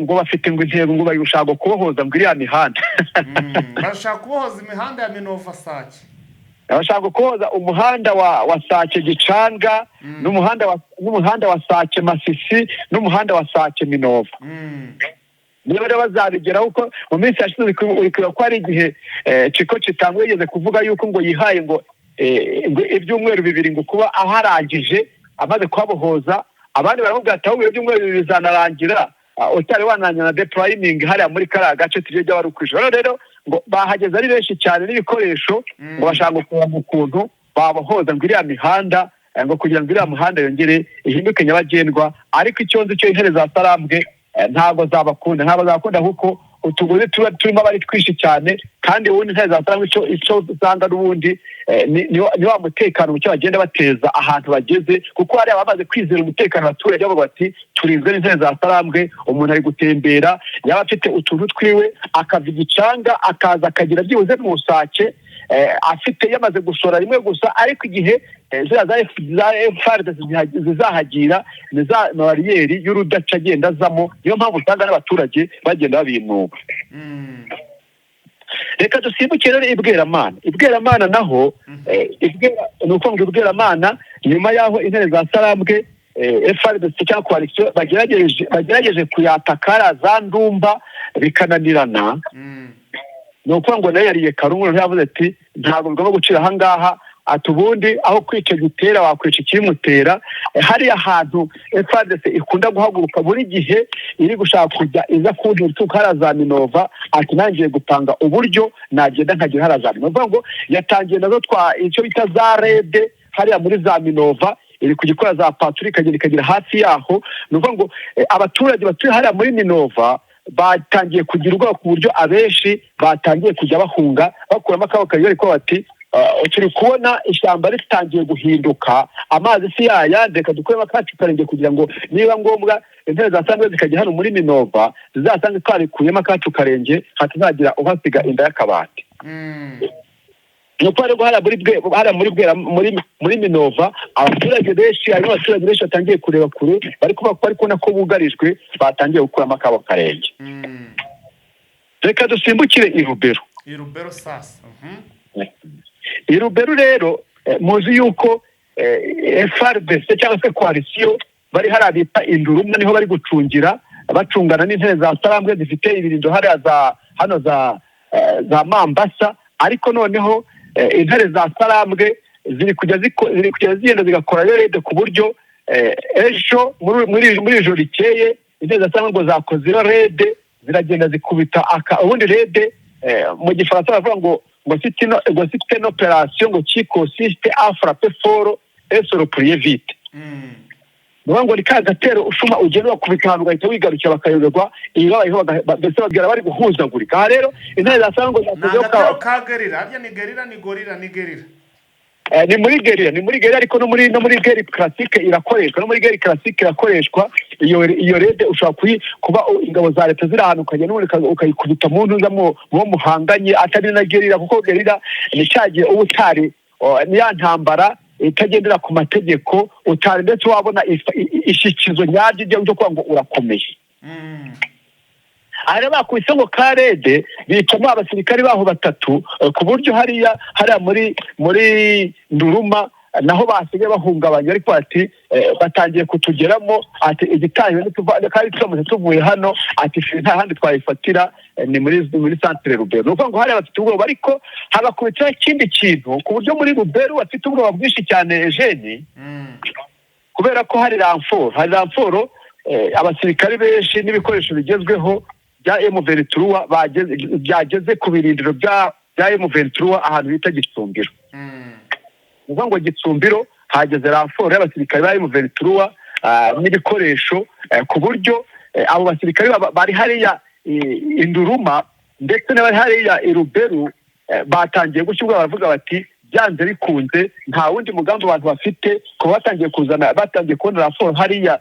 ngo bafite ngo intego ngo bayushaka kubohoza ngo iriya mihanda. Bashaka kubohoza imihanda ya Minova Sake. Bashaka kubohoza umuhanda wa Sake Gicanga n'umuhanda wa Sake Masisi n'umuhanda wa Sake Minova. Niba rero bazabigeraho uko mu minsi yashize uri ko ari igihe Chiko Chitangwe yigeze kuvuga yuko ngo yihaye ngo ibyumweru 2 ngo kuba aharangije amaze kubohoza. Abandi baravuga ati aho ibyumweru bizanarangira utari wananya na deploying hariya muri kara gace tuje by'abarukwisha. Rero ngo bahageze ari benshi cyane n'ibikoresho ngo bashaka gukora mu kuntu babohoza ngo iriya mihanda ngo kugira ngo iriya muhanda yongere ihinduke nyabagendwa. Ariko icyonzo cyo intare za Sarambwe ntabwo zabakunda kuko utugozi turimo bari twishi cyane, kandi ubundi intare za Sarambwe icyo usanga n'ubundi ni wa mutekano mucyo bagenda bateza ahantu bageze, kuko hari abamaze kwizera umutekano abaturage babo bati turinzwe n'intare za Sarambwe. Umuntu ari gutembera yaba afite utuntu twiwe akava Igicanga akaza akagira byibuze mu Sake afite yamaze gushora rimwe gusa, ariko igihe za FARDC zizahagira ni za bariyeri y'urudaca agenda azamo, niyo mpamvu usanga n'abaturage bagenda babinuba. Reka dusimbuke rero Ibweramana naho nuko ngo Ibweramana nyuma yaho intare za Sarambwe FARDC cyangwa coalition bagerageje kuyatakara za Ndumba bikananirana. Nuko ngo nayo yariye Karungu yavuze ati ntabwo ngomba gucira ahangaha, atubundi aho kwica gitera wakwica ikimutera. Hari ahantu FARDC ikunda guhaguruka buri gihe iri gushaka kujya iza kuntuka haraza Minova, ati nangiye gupanga uburyo nagenda nkagira haraza Minova. Ngo yatangiye nazo icyo bita za rede hariya muri za Minova, iri kugikora za Patrick ikagira hafi yaho. Nuvuga ngo abaturage batuye hariya muri Minova batangiye kugira ubwoba ku buryo abenshi batangiye kujya bahunga bakuramo akabo kayori ko bati turi kubona ishyamba ritangiye guhinduka, amazi si yayandeka dukuremo akacu karenge kugira ngo niba ngombwa intare za Sarambwe zikajya hano muri Minova zizasange twarikuyemo akacu karenge hatazagira uhasiga inda y'akabati. Nuko rero hariya muri Minova abaturage benshi batangiye kureba kure, bari kuvuga ko ariko nako bugarijwe batangiye gukuramo akabo karenge. Reka dusimbukire Irubero sasa. Irubero rero muzi yuko FARDC cyangwa se coalition bari hariya bita Induruma niho bari gucungira bacungana n'intare za Sarambwe zifite ibirindo hariya za Mambasa, ariko noneho intare za Sarambwe ziri kujya zigenda zigakora rede ku buryo ejo muri ijoro rikeye intare za Sarambwe zakoze rede ziragenda zikubita ubundi rede mu gifaransa bavuga ngo c'est une opération qui consiste à frapper fort et se replier vite. Ngo ni ka gatero ushuma ugenda bakubita ahantu ugahita wigarukira bakayoberwa iyi babayeho mbese babwira bari guhuzagurika. Aha rero intare za Sarambwe zakoze ka gerira harya ni gerira ni gorira ni gerira ni muri gerira ariko no muri geri classique irakoreshwa, no muri geri classique irakoreshwa. Iyo rede ushobora kuba ingabo za leta ziri ahantu ukajya ukayikubita mu ntuza mu muhanganye atari na gerira, kuko gerira ni cyagiye uba utari ni ya ntambara itagendera ku mategeko utari ndetse wabona ishyikizo nyaryo ryo kuvuga ngo urakomeye. Aha bakubise ngo karede bicamo abasirikari baho 3 ku buryo hariya muri Nduruma naho basigaye bahungabanya, ariko ati batangiye kutugeramo ati igitahiwe kandi turamutse tuvuye hano ati nta handi twayifatira ni muri centre Rubero. Nuko ngo hari abafite ubwoba, ariko habakubita ikindi kintu ku buryo muri Rubero bafite ubwoba bwinshi cyane Eugene, kubera ko hari ramforo abasirikari benshi n'ibikoresho bigezweho bya M23 byageze ku birindiro bya M23 ahantu bita Gitsumbiro. Nuko ngo Gitsumbiro hageze ramforo y'abasirikari ba M23 n'ibikoresho ku buryo abo basirikari bari hariya Induruma ndetse n'abari hariya Rubero batangiye gushyirwa baravuga bati byanze bikunze nta wundi mugambi abantu bafite ko batangiye kubona raporo hariya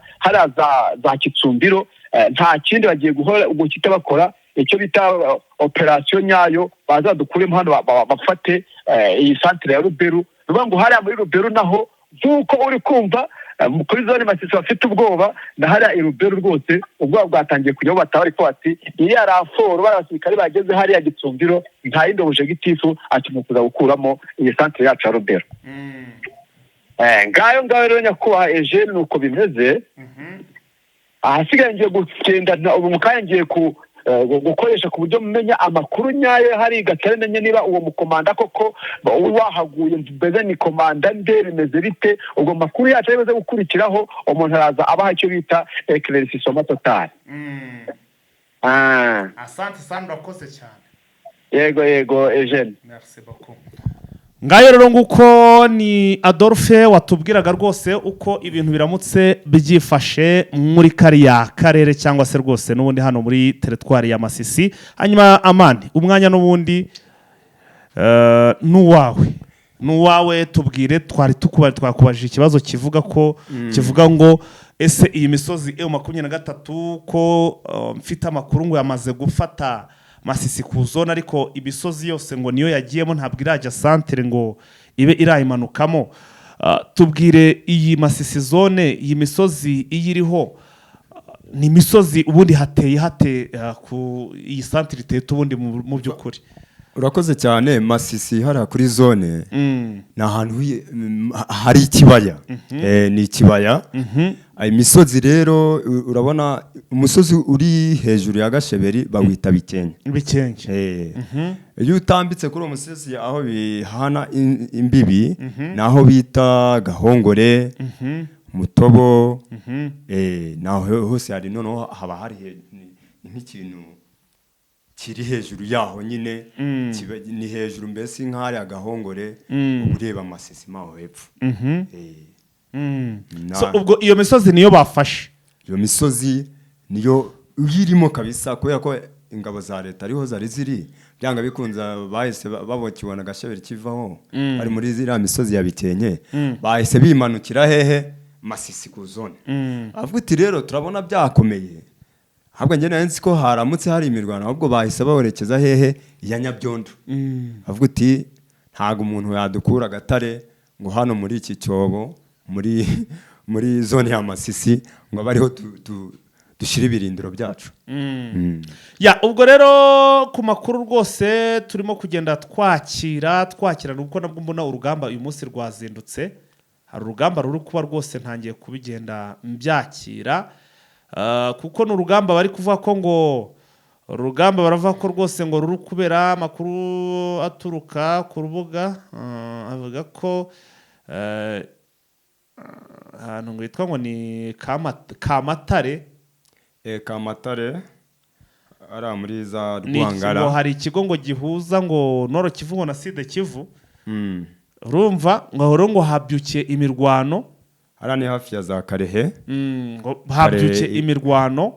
za Kitsumbiro, nta kindi bagiye gukita bakora icyo bita operation nyayo bazadukuremo hano bafate iyi centre ya Rubero. Ruvuga ngo hariya muri Rubero naho nk'uko uri kumva kuri zone Masisi bafite ubwoba na hariya Rubero rwose ubwoba bwatangiye kujyaho batabari ko ati iriya raporo barabasirikari bageze hariya Gitsumbiro nta yindi objectif akimukuza gukuramo iyi centre yacu ya Rubero. Ngayo rero nyakubahwa Eugene nuko bimeze. Ahasigaye ngiye kugenda ubu mukanya ngiye gukoresha ku buryo mumenya amakuru nyayo hari Gatare, menye niba uwo mukomanda koko wahaguye mbeze ni komanda nde bimeze bite. Ubwo makuru yacu aribuze gukurikiraho umuntu araza abaha icyo bita éclaircissement total. Asante sana urakoze cyane. Yego Eugene, merci beaucoup. Ngayo rero nguko ni Adolphe watubwiraga rwose uko ibintu biramutse byifashe muri kariya karere cyangwa se rwose n'ubundi hano muri teritwari ya Masisi. Hanyuma Amani, umwanya n'ubundi nuwawe tubwire, twakubajije ikibazo kivuga ngo ese iyi misozi M23 ko mfite amakuru ngo yamaze gufata Masisi ku zone, ariko ibisozi yose ngo niyo yagiyemo ntabwo irajya centre ngo ibe irayimanukamo. Tubwire iyi Masisi zone, iyi misozi iyiriho ni imisozi ubundi hateye ku iyi centre iteye ubundi mu by'ukuri. Urakoze cyane. Masisi hariya kuri zone ni ahantu hari ikibaya, ni ikibaya. Imisozi rero urabona umusozi uri hejuru ya Gasheberi bawita Bikenke. Iyo utambitse kuri uwo musozi aho bihana imbibi naho bita Gahongore, Mutobo, naho hose hari noneho haba hari nk'ikintu kiri hejuru yaho nyine ni hejuru mbese nk'ari Gahongore ureba Masisi maho hepfo. So ubwo iyo misozi niyo bafashe, iyo misozi niyo uyirimo kabisa, kubera ko ingabo za leta ariho zari ziri byanga bikunza bahise babokibona Gasheberi kivaho ari muri ziriya misozi ya Bikenke bahise bimanukira hehe Masisi ku zone. Avuga ati rero turabona byakomeye, ahubwo njye nzi ko haramutse hari imirwano ahubwo bahise bawerekeza hehe ya Nyabyondo. Avuga ati ntago umuntu yadukura Gatare ngo hano muri iki cyobo muri zone ya Masisi ngo bariho dushira ibirindiro byacu. Ya ubwo rero ku makuru rwose turimo kugenda twakira nuko nabwo mbona urugamba uyu munsi rwazindutse hari urugamba ruri kuba rwose ntangiye kubigenda mbyakira kuko ni urugamba bari kuvuga ko ngo urugamba baravuga ko rwose ngo ruri kubera amakuru aturuka ku rubuga avuga ko ahantu ngo yitwa ngo ni Kamatare Kamatare ari muri za ngo Rwangara hari ikigo ngo gihuza ngo Nord Kivu ngo na Sud Kivu urumva ngo habyukiye imirwano ni hafi ya za Karehe ngo habyukiye imirwano.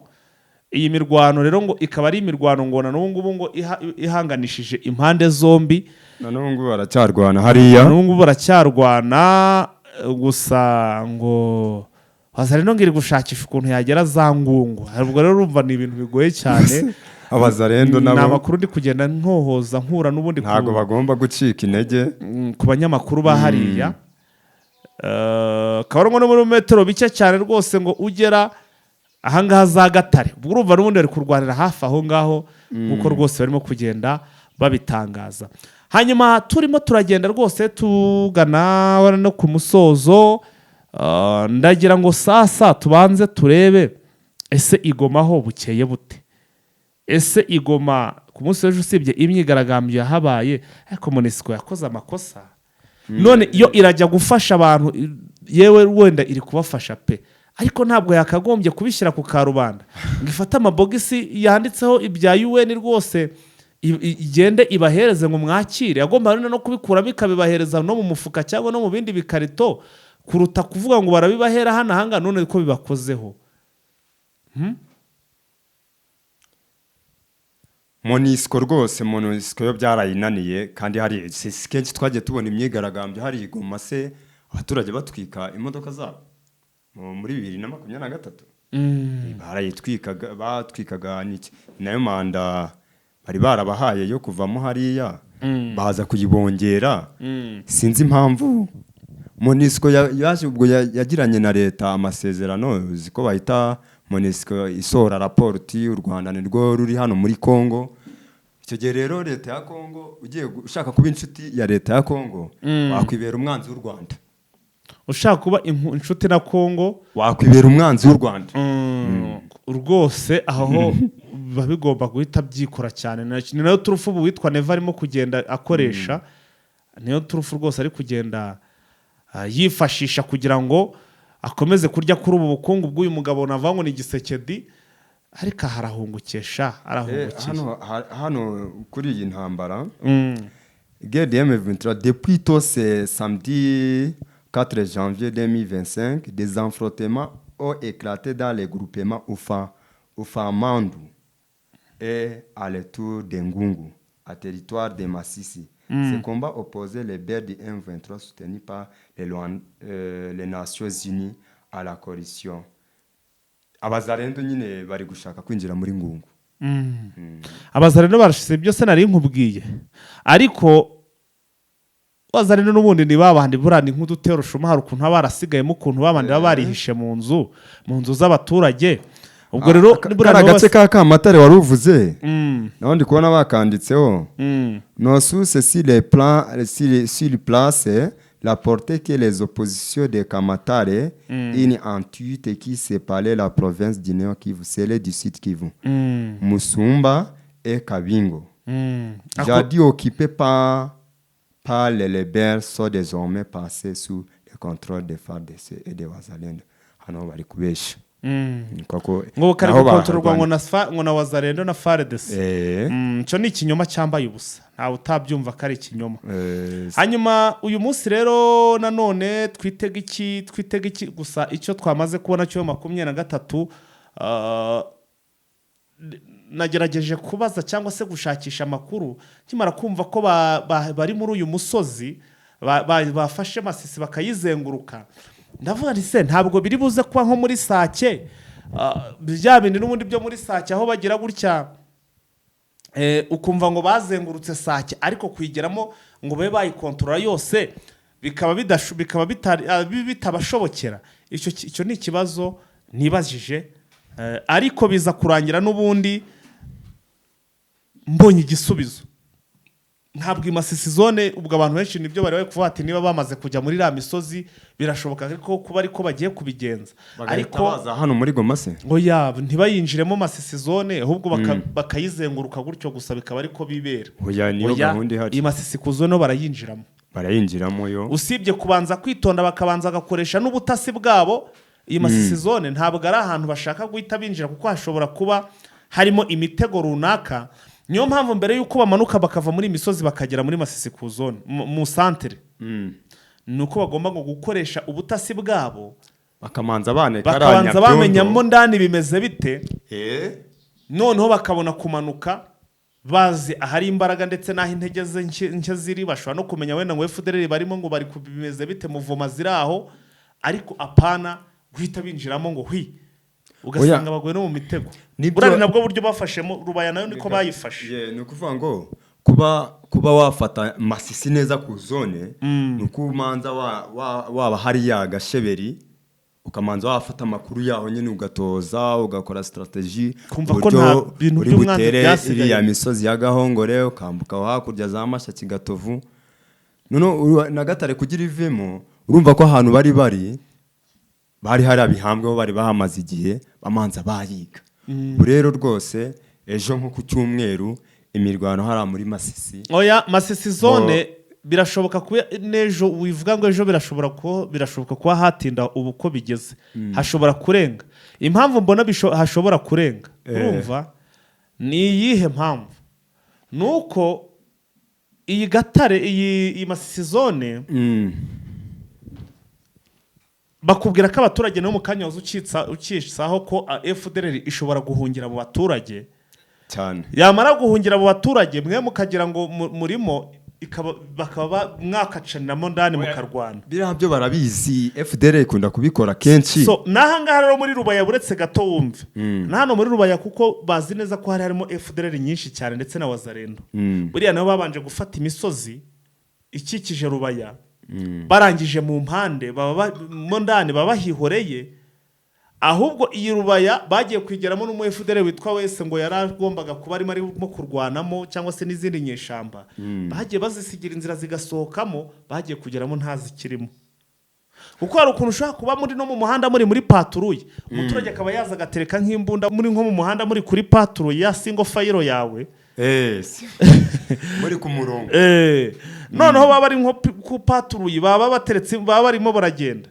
Iyi mirwano rero ngo ikaba ari imirwano ngo na n'ubu ngo ihanganishije impande zombi, na n'ubu baracyarwana hariya, n'ubu baracyarwana gusa ngo Wazalendo ngiri gushakisha ukuntu yagera za Ngungu. Ubwo rero urumva ni ibintu bigoye cyane. Abazalendo nabo n'amakuru ndi kugenda ntohoza nkura n'ubundi ntago bagomba gucika intege ku banyamakuru bahariya. Kabarongo no muri metero bike cyane rwose ngo ugera ahangaha za Gatare. Ubwo urumva n'ubundi ari kurwanira hafi aho ngaho kuko rwose barimo kugenda babitangaza. Hanyuma turimo turagenda rwose tugana no ku musozo. Ndagira ngo sasa tubanze turebe ese igomaho bukeye bute, ese igoma ku munsi w'ejo usibye imyigaragambyo yahabaye ariko MONUSCO yakoze amakosa, none iyo irajya gufasha abantu yewe wenda iri kubafasha pe, ariko ntabwo yakagombye kubishyira ku karubanda ngo ifate amabogisi yanditseho ibya UN rwose igende ibahereze ngo mwakire. Agomba no kubikuramo ikabibahereza no mu mufuka cyangwa no mu bindi bikarito kuruta kuvuga ngo barabibahera hano hanga none ko bibakozeho. MONUSCO rwose MONUSCO yo byarayinaniye kandi hari kenshi twagiye tubona imyigaragambyo hari igoma se abaturage batwika imodoka zabo muri 2023 barayitwikaga batwikaga niki nayo manda bari barabahaye yo kuvamo hariya baza kuyibongera sinzi impamvu. MONUSCO yaje ubwo yagiranye na leta amasezerano ziko bahita MONUSCO isohora raporti u Rwanda nirwo ruri hano muri Kongo. Icyo gihe rero leta ya Kongo ugiye ushaka kuba inshuti ya leta ya Kongo wakwibera umwanzi w'u Rwanda. Ushaka kuba inshuti na Kongo wakwibera umwanzi w'u Rwanda. Rwose aho babigomba guhita byikora cyane. Ni nayo turufu witwa Neva arimo kugenda akoresha, niyo turufu rwose ari kugenda yifashisha kugira ngo akomeze kurya kuri ubu bukungu bw'uyu mugabo navango ni Gisekedi, ariko harahungukesha hano kuri iyi ntambara. GDM23 depuis tôt ce samedi 4 janvier 2025 des affrontements ont éclaté dans les groupements Ufamandu et à l'etour de Ngungu à territoire de Masisi. Ces combats opposaient les BR du M23 soutenus par les Nations Unies à la coalition. Abazalendo nyine bari gushaka kwinjira muri Ngungu. Abazalendo barashize byose nari nkubwiye, ariko Abazalendo n'ubundi ni babandi burandi nk'udutero shuma hari ukuntu abarasigayemo ukuntu babandi barihishe mu nzu z'abaturage. Ubwo rero nibura gace ka Kamatare waruvuze naho kubona bakanditseho no sous sur les plans sur place la portée que les oppositions de Kamatare une entité qui séparait la province du Nord Kivu, celle du Sud Kivu, Musumba et Kabingo, jadis occupés par les rebelles, sont désormais passés sous le contrôle des FARDC et des Wazalendo. Hano bari kubesha ngo kari gukontororwa ngo na Wazalendo na FARDC. Cyo ni ikinyoma cyambaye ubusa, ntawe utabyumva kari ikinyoma. Hanyuma uyu munsi rero nanone twitega iki gusa icyo twamaze kubona cyo 23 nagerageje kubaza cyangwa se gushakisha amakuru kimara kumva ko bari muri uyu musozi bafashe Masisi bakayizenguruka. Ndavuga nti se ntabwo biri buze kuba nko muri Sake bya bindi n'ubundi byo muri Sake aho bagira gutya ukumva ngo bazengurutse Sake ariko kuyigeramo ngo babe bayikontorora yose bikaba bitabashobokera. Icyo ni ikibazo nibajije, ariko biza kurangira n'ubundi mbonye igisubizo ntabwo imasisi zone ubwo abantu benshi nibyo bari kuvuga ati niba bamaze kujya muri la misozi birashoboka ariko kuba ariko bagiye kubigenza ariko baza hano muri Goma se oya ntibayinjiremo masisi zone ahubwo bakayizenguruka gutyo gusa bikaba ariko bibera oya niyo gahunda ihari imasisi kuzone barayinjiramo yo usibye kubanza kwitonda bakabanza gakoresha n'ubutasi bwabo iyi masisi zone ntabwo ari ahantu bashaka guhita binjira kuko hashobora kuba harimo imitego runaka niyo mpamvu mbere yuko bamanuka bakava muri imisozi bakagera muri masisi ku zone mu santere nuko bagomba gukoresha ubutasi bwabo bakamanza bamenyamo ndani bimeze bite noneho bakabona kumanuka bazi ahari imbaraga ndetse n'aho intege nke ziri bashobora no kumenya wenda ngo FDLR barimo ngo bari kubimeze bite muvoma ziri aho ariko apana guhita binjiramo ngo ugasanga bagoye no mu mitego burari nabwo buryo bafashemo Rubaya nayo niko bayifashe ni ukuvuga ngo kuba wafata masisi neza ku zone ni ukumanza waba hari ya gasheberi ukamanza wafata amakuru yaho nyine ugatoza ugakora strategy kumva ko nta bintu by'umwanzi byasigaye ya misozi ya Gahongore ukambuka hakurya za Mashyaki Gatovu none na Gatare kugira ivemo urumva ko ahantu bari hari abihambweho bari bahamaze igihe bamanza bayiga rero rwose ejo nko ku cyumweru imirwano hari muri Masisi oya Masisi zone birashoboka kuba nejo wivuga ngo ejo birashoboka kuba hatinda ubu ko bigeze hashobora kurenga impamvu mbona hashobora kurenga urumva ni iyihe mpamvu nuko iyi Gatare iyi Masisi zone bakubwira ko abaturage no mu kanya ukitsaho ko FDLR ishobora guhungira mu baturage cyane yamara guhungira mu baturage mwe mukagira ngo murimo bakaba mwakacaniramo ndani mukarwana biriya byo barabizi FDLR ikunda kubikora kenshi so nahangaha rero muri Rubaya buretse gato wumve nahano muri Rubaya kuko bazi neza ko harimo FDLR nyinshi cyane ndetse na Wazarendo buriya nabo babanje gufata imisozi ikikije Rubaya barangije mu mpande mu ndani babahihoreye ahubwo iyi Rubaya bagiye kwigeramo n'umu FDLR witwa wese ngo yaragombaga kuba arimo kurwanamo cyangwa se n'izindi nyeshamba bagiye bazisigira inzira zigasohokamo bagiye kugeramo ntazikirimo kuko hari ukuntu ushobora kuba muri no mu muhanda muri paturuye umuturage akaba yaza agatereka nk'imbunda muri nko mu muhanda muri kuri paturuye ya single file yawe muri ku murongo noneho baba ari nko ku paturuye baba bateretse baba barimo baragenda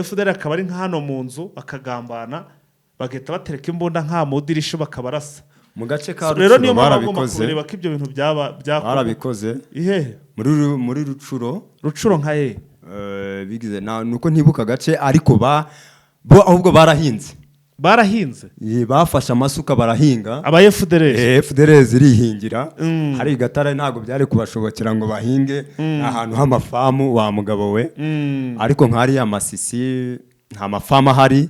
FDLR akaba ari nka hano mu nzu bakagambana bagahita batereka imbunda nka mu dirisho bakabarasa mu gace ka rero niyo barabikoze kureba ko ibyo bintu barabikoze ihe muri Rucuro nka bigize nuko ntibuka gace ariko bo ahubwo barahinze bafashe amasuka barahinga aba FDLR zirihingira hari Gatare ntago byari kubashobokera ngo bahinge ahantu h'amafamu wa mugabo we ariko nk'ari ya Masisi nta mafamu ahari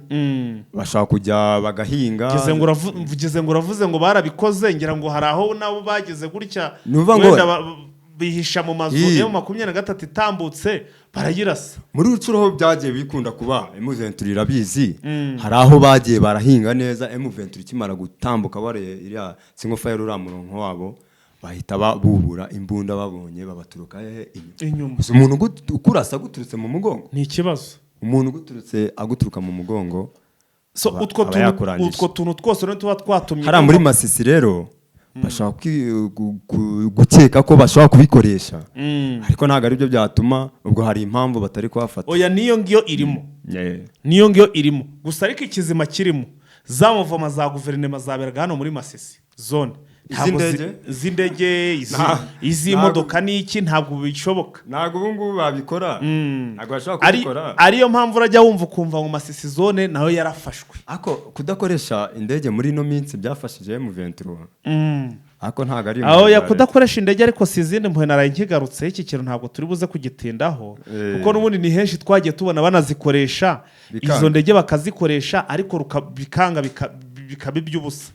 bashaka kujya bagahinga gize ngo uravuze ngo barabikoze ngira ngo hari aho nabo bageze gutya wenda bihisha mu mazu yo 23 itambutse barayirasa muri Rucuro ho byagiye bikunda kuba M23 irabizi hari aho bagiye barahinga neza M23 kimara gutambuka bare iriya single fire uramuronko wabo bahita babubura imbunda babonye babaturuka inyuma umuntu ukurasa guturutse mu mugongo ni ikibazo umuntu aguturuka mu mugongo so utwo tuntu twose no tuba twatumye hari muri Masisi rero bashaka gukeka ko bashaka kubikoresha ariko ntago ari byo byatuma ubwo hari impamvu batari kwafata oya niyo ngiyo irimo gusa ariko ikizima kirimo za muvoma za guverinoma zaberaga hano muri Masisi zone izindege izi modoka niki ntabwo bishoboka ntabwo ubungu babikora ntabwo bashaka kubikora ariyo mpamvu urajya wumva ukumva mu Masisi zone naho yarafashwe ako kudakoresha indege muri no minsi byafashije M23 ako ntago ari aho yakudakoresha indege ariko sizinde mpuye naraye nkigarutse iki kintu ntabwo turi buze kugitindaho kuko n'ubundi ni henshi twagiye tubona banazikoresha izo ndege bakazikoresha ariko bikanga bikaba iby'ubusa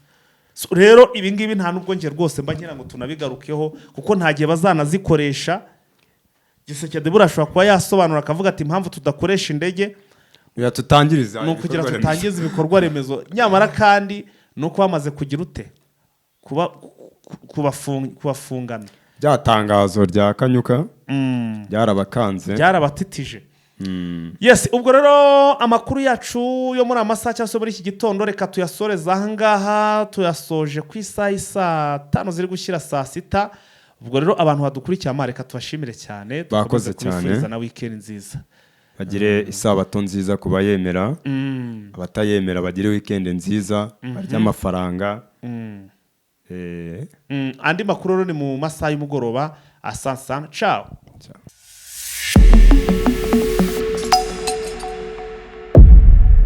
rero ibi ngibi nta nubwo ngiye rwose mba ngira ngo tunabigarukeho kuko nta gihe bazanazikoresha Gisekedi burashobora kuba yasobanura akavuga ati impamvu tudakoresha indege tutangiriza no kugira tutangize ibikorwa remezo nyamara kandi nuko bamaze kugira ute kubafungana byatangazo rya Kanyuka byarabakanze byarabatitije. Yes, ubwo rero amakuru yacu yo muri amasaha cyangwa se muri iki gitondo reka tuyasoreza ahangaha, tuyasoje ku isaha 5 ziri gushyira saa 6. Ubwo rero abantu badukurikiye amareka tubashimire cyane, bakoze cyane na weekend nziza, bagire isabato nziza kuba yemera, abatayemera bagire weekend nziza, barya amafaranga. Andi makuru rero ni mu masaha y'umugoroba. Asante, ciao.